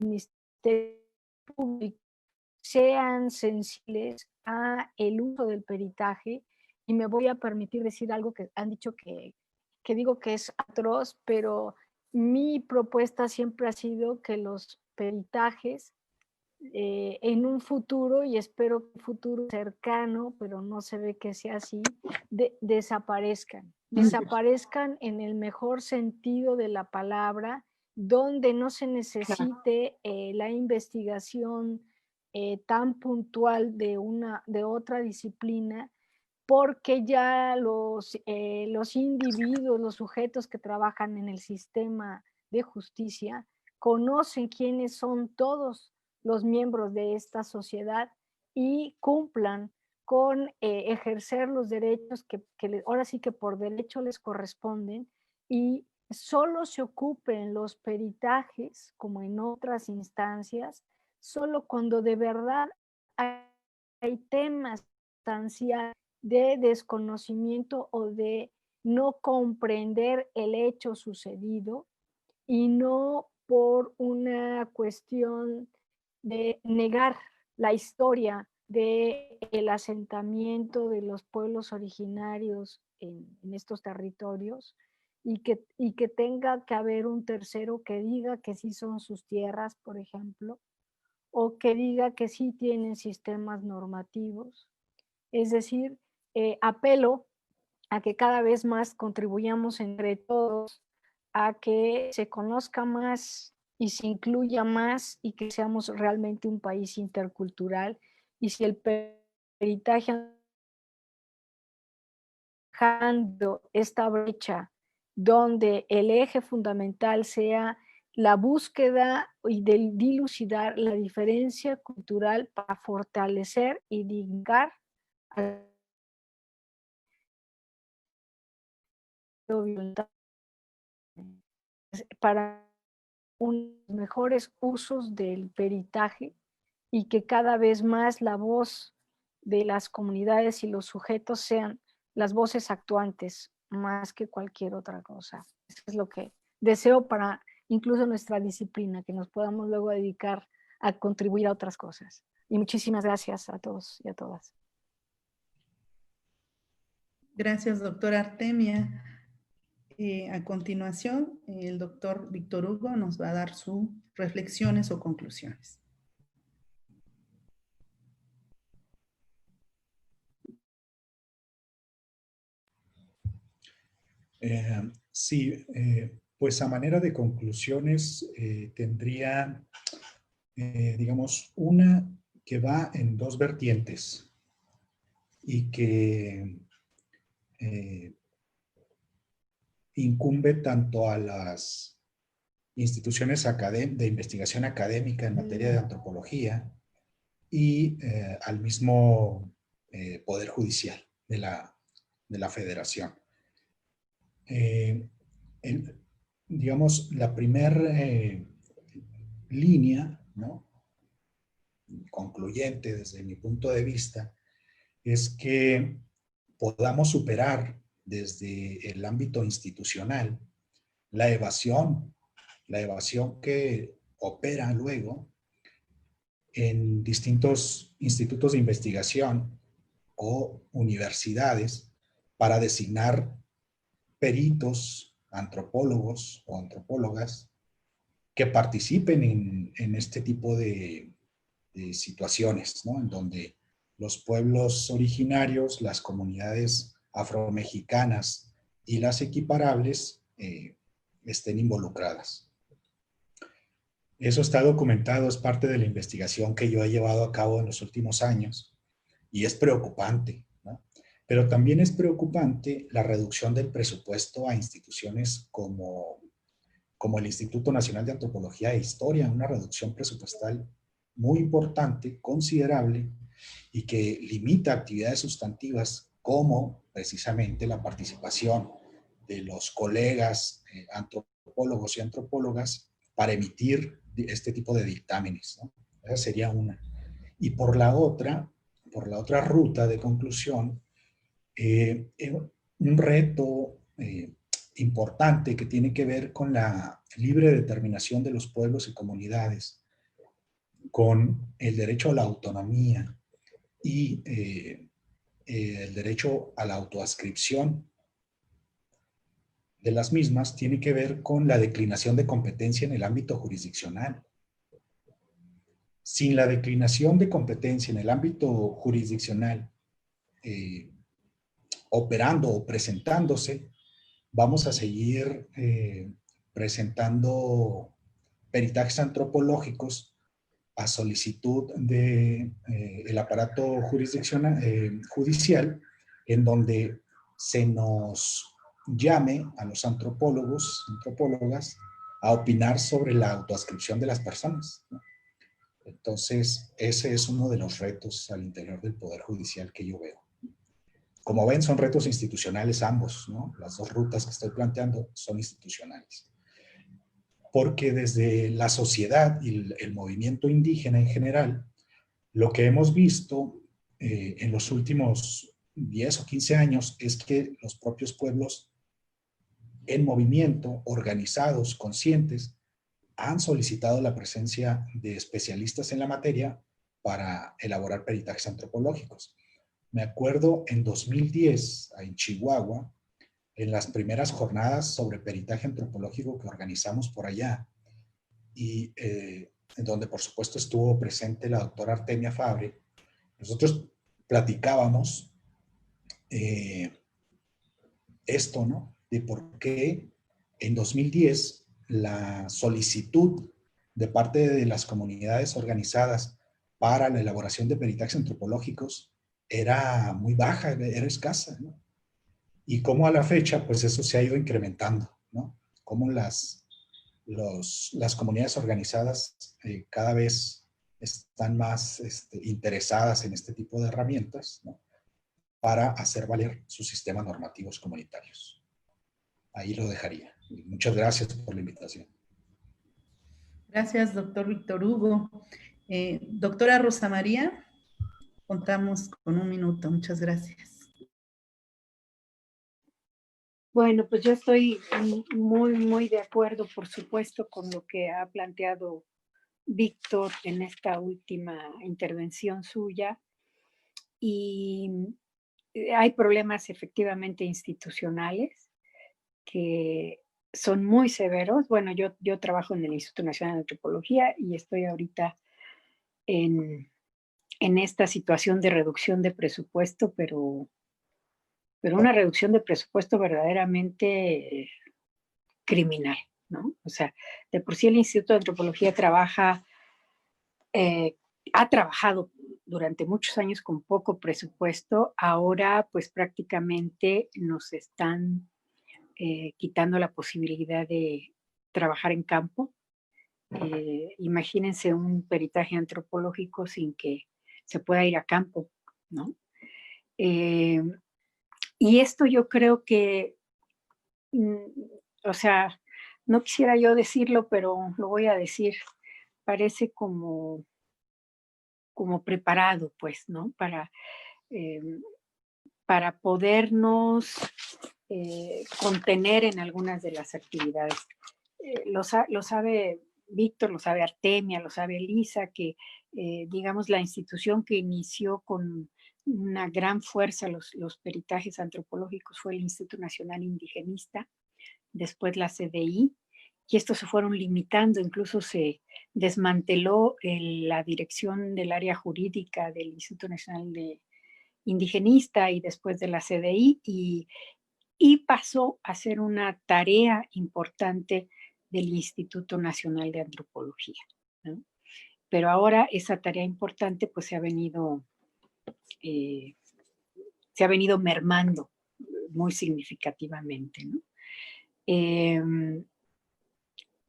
Ministerio Público, sean sensibles a el uso del peritaje. Y me voy a permitir decir algo que han dicho que digo que es atroz, pero mi propuesta siempre ha sido que los peritajes en un futuro, y espero que un futuro cercano, pero no se ve que sea así, desaparezcan en el mejor sentido de la palabra, donde no se necesite la investigación tan puntual de otra disciplina, porque ya los individuos, los sujetos que trabajan en el sistema de justicia, conocen quiénes son todos los miembros de esta sociedad y cumplan con ejercer los derechos que ahora sí que por derecho les corresponden, y solo se ocupen los peritajes, como en otras instancias, solo cuando de verdad hay temas sustanciales de desconocimiento o de no comprender el hecho sucedido, y no por una cuestión de negar la historia del asentamiento de los pueblos originarios en estos territorios, y que tenga que haber un tercero que diga que sí son sus tierras, por ejemplo, o que diga que sí tienen sistemas normativos. Es decir, apelo a que cada vez más contribuyamos entre todos a que se conozca más y se incluya más, y que seamos realmente un país intercultural. Y si el peritaje dejando esta brecha donde el eje fundamental sea la búsqueda y de dilucidar la diferencia cultural para fortalecer y dignificar a la para unos mejores usos del peritaje, y que cada vez más la voz de las comunidades y los sujetos sean las voces actuantes más que cualquier otra cosa. Eso es lo que deseo para incluso nuestra disciplina, que nos podamos luego dedicar a contribuir a otras cosas. Y muchísimas gracias a todos y a todas. Gracias, doctora Artemia. A continuación, el doctor Víctor Hugo nos va a dar sus reflexiones o conclusiones. Sí, pues a manera de conclusiones tendría, digamos, una que va en 2 vertientes. y que incumbe tanto a las instituciones de investigación académica en materia de antropología y al mismo Poder Judicial de la Federación. Digamos, la primera línea, ¿no?, concluyente desde mi punto de vista, es que podamos superar desde el ámbito institucional la evasión que opera luego en distintos institutos de investigación o universidades para designar peritos, antropólogos o antropólogas que participen en este tipo de situaciones, ¿no?, en donde los pueblos originarios, las comunidades afromexicanas y las equiparables estén involucradas. Eso está documentado, es parte de la investigación que yo he llevado a cabo en los últimos años y es preocupante, ¿no? Pero también es preocupante la reducción del presupuesto a instituciones como el Instituto Nacional de Antropología e Historia, una reducción presupuestal muy importante, considerable, y que limita actividades sustantivas como precisamente la participación de los colegas antropólogos y antropólogas para emitir este tipo de dictámenes, ¿no? Esa sería una. Y por la otra ruta de conclusión, un reto importante que tiene que ver con la libre determinación de los pueblos y comunidades, con el derecho a la autonomía y el derecho a la autoadscripción de las mismas, tiene que ver con la declinación de competencia en el ámbito jurisdiccional. Sin la declinación de competencia en el ámbito jurisdiccional operando o presentándose, vamos a seguir presentando peritajes antropológicos a solicitud del aparato judicial, en donde se nos llame a los antropólogos, antropólogas, a opinar sobre la autoadscripción de las personas, ¿no? Entonces, ese es uno de los retos al interior del Poder Judicial que yo veo. Como ven, son retos institucionales ambos, ¿no? Las dos rutas que estoy planteando son institucionales. Porque desde la sociedad y el movimiento indígena en general, lo que hemos visto en los últimos 10 o 15 años es que los propios pueblos en movimiento, organizados, conscientes, han solicitado la presencia de especialistas en la materia para elaborar peritajes antropológicos. Me acuerdo en 2010, en Chihuahua, en las primeras jornadas sobre peritaje antropológico que organizamos por allá, y en donde por supuesto estuvo presente la doctora Artemia Fabre, nosotros platicábamos esto, ¿no?, de por qué en 2010 la solicitud de parte de las comunidades organizadas para la elaboración de peritajes antropológicos era muy baja, era escasa, ¿no? Y cómo a la fecha, pues eso se ha ido incrementando, ¿no? Cómo las comunidades organizadas cada vez están más interesadas en este tipo de herramientas, ¿no?, para hacer valer sus sistemas normativos comunitarios. Ahí lo dejaría. Muchas gracias por la invitación. Gracias, doctor Víctor Hugo. Doctora Rosa María, contamos con 1 minuto. Muchas gracias. Bueno, pues yo estoy muy de acuerdo, por supuesto, con lo que ha planteado Víctor en esta última intervención suya. Y hay problemas efectivamente institucionales que son muy severos. Bueno, yo trabajo en el Instituto Nacional de Antropología y estoy ahorita en esta situación de reducción de presupuesto, pero una reducción de presupuesto verdaderamente criminal, ¿no? O sea, de por sí el Instituto de Antropología ha trabajado durante muchos años con poco presupuesto, ahora pues prácticamente nos están quitando la posibilidad de trabajar en campo. Imagínense un peritaje antropológico sin que se pueda ir a campo, ¿no? Y esto yo creo que, o sea, no quisiera yo decirlo, pero lo voy a decir, parece como preparado, pues, ¿no? Para podernos contener en algunas de las actividades. Lo sabe Víctor, lo sabe Artemia, lo sabe Elisa, que digamos la institución que inició con una gran fuerza los peritajes antropológicos fue el Instituto Nacional Indigenista, después la CDI, y estos se fueron limitando, incluso se desmanteló la dirección del área jurídica del Instituto Nacional Indigenista y después de la CDI, y pasó a ser una tarea importante del Instituto Nacional de Antropología, ¿no? Pero ahora esa tarea importante pues se ha venido mermando muy significativamente, ¿no?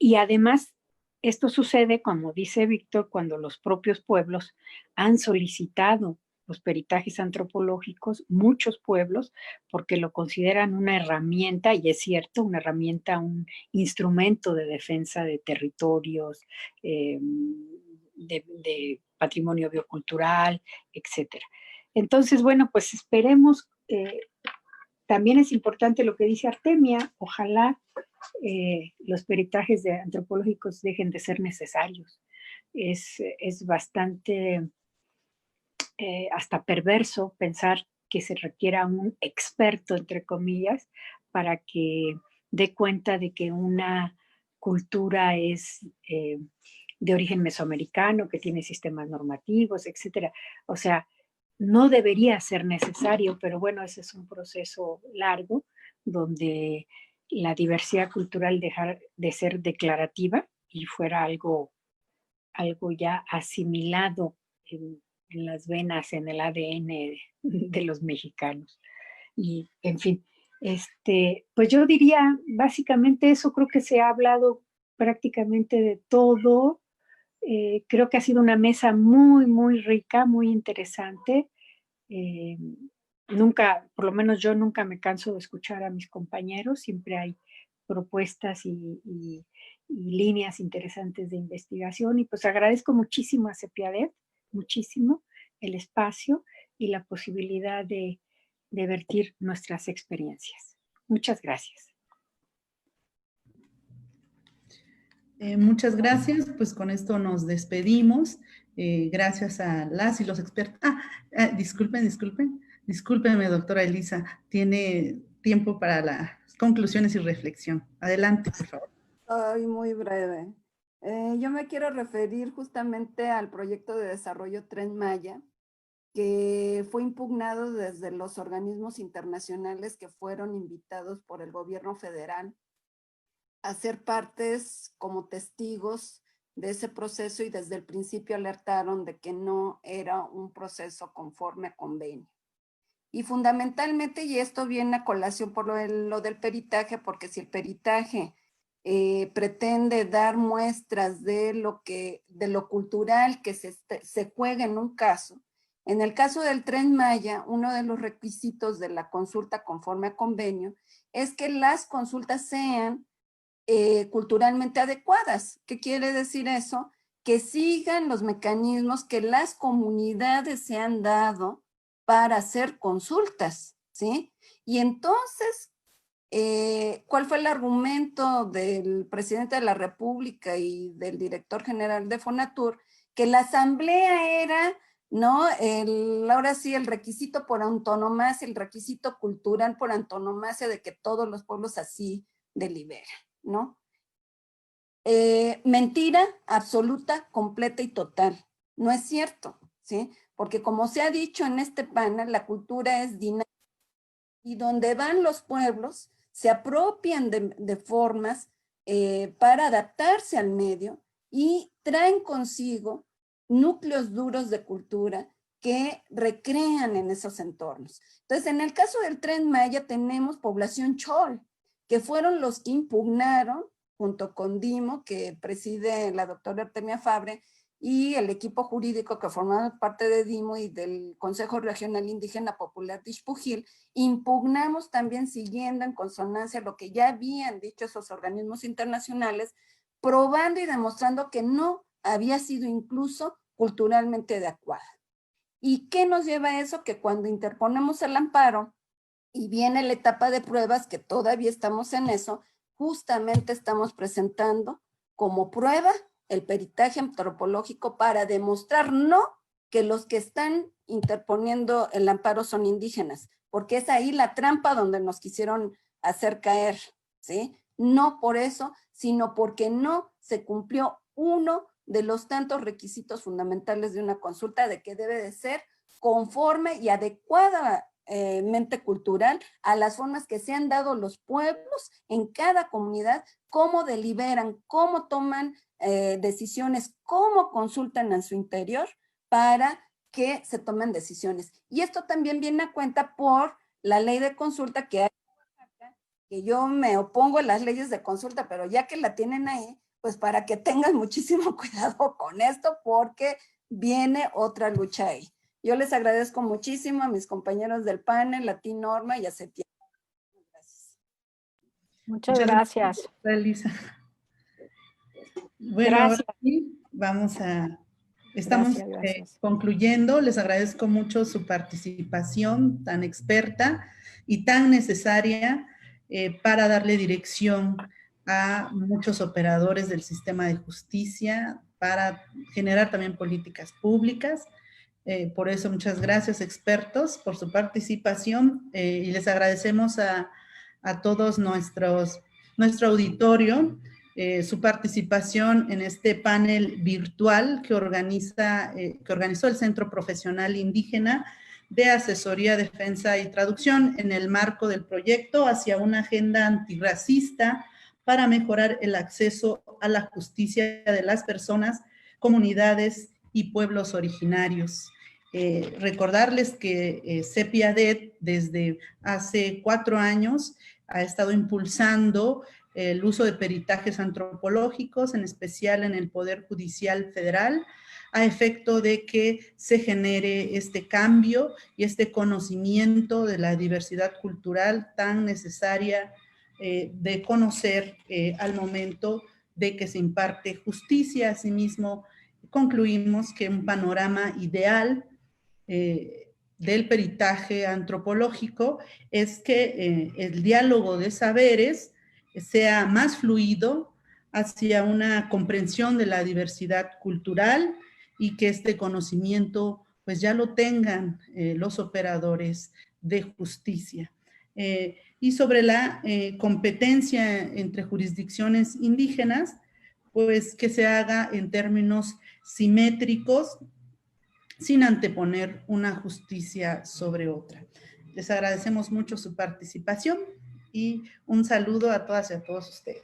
Y además, esto sucede, como dice Víctor, cuando los propios pueblos han solicitado los peritajes antropológicos, muchos pueblos, porque lo consideran una herramienta, y es cierto, una herramienta, un instrumento de defensa de territorios, de patrimonio biocultural, etc. Entonces, bueno, pues esperemos, también es importante lo que dice Artemia, ojalá los peritajes antropológicos dejen de ser necesarios. Es bastante hasta perverso pensar que se requiera un experto, entre comillas, para que dé cuenta de que una cultura es de origen mesoamericano, que tiene sistemas normativos, etc. O sea, no debería ser necesario, pero bueno, ese es un proceso largo donde la diversidad cultural dejar de ser declarativa y fuera algo ya asimilado en las venas, en el ADN de los mexicanos. Y, en fin, pues yo diría básicamente eso. Creo que se ha hablado prácticamente de todo. Creo que ha sido una mesa muy, muy rica, muy interesante. Nunca, por lo menos yo nunca me canso de escuchar a mis compañeros, siempre hay propuestas y líneas interesantes de investigación, y pues agradezco muchísimo a CEPIADET, muchísimo el espacio y la posibilidad de vertir nuestras experiencias. Muchas gracias. Muchas gracias, pues con esto nos despedimos. Gracias a las y los expertos. Discúlpenme, doctora Elisa, tiene tiempo para las conclusiones y reflexión. Adelante, por favor. Soy muy breve. Yo me quiero referir justamente al proyecto de desarrollo Tren Maya, que fue impugnado desde los organismos internacionales que fueron invitados por el gobierno federal a ser partes como testigos de ese proceso, y desde el principio alertaron de que no era un proceso conforme a convenio. Y fundamentalmente, y esto viene a colación por lo del peritaje, porque si el peritaje pretende dar muestras de lo cultural que se juega en un caso, en el caso del Tren Maya, uno de los requisitos de la consulta conforme a convenio es que las consultas sean culturalmente adecuadas. ¿Qué quiere decir eso? Que sigan los mecanismos que las comunidades se han dado para hacer consultas, ¿sí? Y entonces, ¿cuál fue el argumento del presidente de la República y del director general de Fonatur? Que la asamblea era, ¿no? Ahora sí, el requisito por antonomasia, el requisito cultural por antonomasia de que todos los pueblos así deliberan, ¿no? Mentira absoluta, completa y total. No es cierto, ¿sí? Porque como se ha dicho en este panel, la cultura es dinámica, y donde van los pueblos se apropian de formas para adaptarse al medio y traen consigo núcleos duros de cultura que recrean en esos entornos. Entonces, en el caso del Tren Maya tenemos población chol, que fueron los que impugnaron, junto con DIMO, que preside la doctora Artemia Fabre, y el equipo jurídico que formaba parte de DIMO y del Consejo Regional Indígena Popular de Ixpujil, impugnamos también siguiendo en consonancia lo que ya habían dicho esos organismos internacionales, probando y demostrando que no había sido incluso culturalmente adecuada. ¿Y qué nos lleva a eso? Que cuando interponemos el amparo y viene la etapa de pruebas, que todavía estamos en eso, justamente estamos presentando como prueba el peritaje antropológico para demostrar no que los que están interponiendo el amparo son indígenas, porque es ahí la trampa donde nos quisieron hacer caer, ¿sí? No por eso, sino porque no se cumplió uno de los tantos requisitos fundamentales de una consulta, de que debe de ser conforme y adecuadamente cultural a las formas que se han dado los pueblos en cada comunidad, cómo deliberan, cómo toman decisiones, cómo consultan en su interior para que se tomen decisiones. Y esto también viene a cuenta por la ley de consulta que hay, que yo me opongo a las leyes de consulta, pero ya que la tienen ahí, pues para que tengan muchísimo cuidado con esto, porque viene otra lucha ahí. Yo les agradezco muchísimo a mis compañeros del panel, a ti, Norma, y a Septiembre. Gracias. Muchas gracias. Elisa. Bueno, Gracias. ahora sí, estamos Gracias. concluyendo. Les agradezco mucho su participación tan experta y tan necesaria para darle dirección a muchos operadores del sistema de justicia, para generar también políticas públicas. Por eso, muchas gracias, expertos, por su participación, y les agradecemos a todos nuestro auditorio su participación en este panel virtual que organizó el Centro Profesional Indígena de Asesoría, Defensa y Traducción en el marco del proyecto hacia una agenda antirracista para mejorar el acceso a la justicia de las personas, comunidades y pueblos originarios. Recordarles que CEPIADET desde hace 4 años ha estado impulsando el uso de peritajes antropológicos, en especial en el Poder Judicial Federal, a efecto de que se genere este cambio y este conocimiento de la diversidad cultural tan necesaria de conocer al momento de que se imparte justicia. Asimismo, concluimos que un panorama ideal del peritaje antropológico es que el diálogo de saberes sea más fluido hacia una comprensión de la diversidad cultural y que este conocimiento pues ya lo tengan los operadores de justicia. Y sobre la competencia entre jurisdicciones indígenas, pues que se haga en términos simétricos, sin anteponer una justicia sobre otra. Les agradecemos mucho su participación y un saludo a todas y a todos ustedes.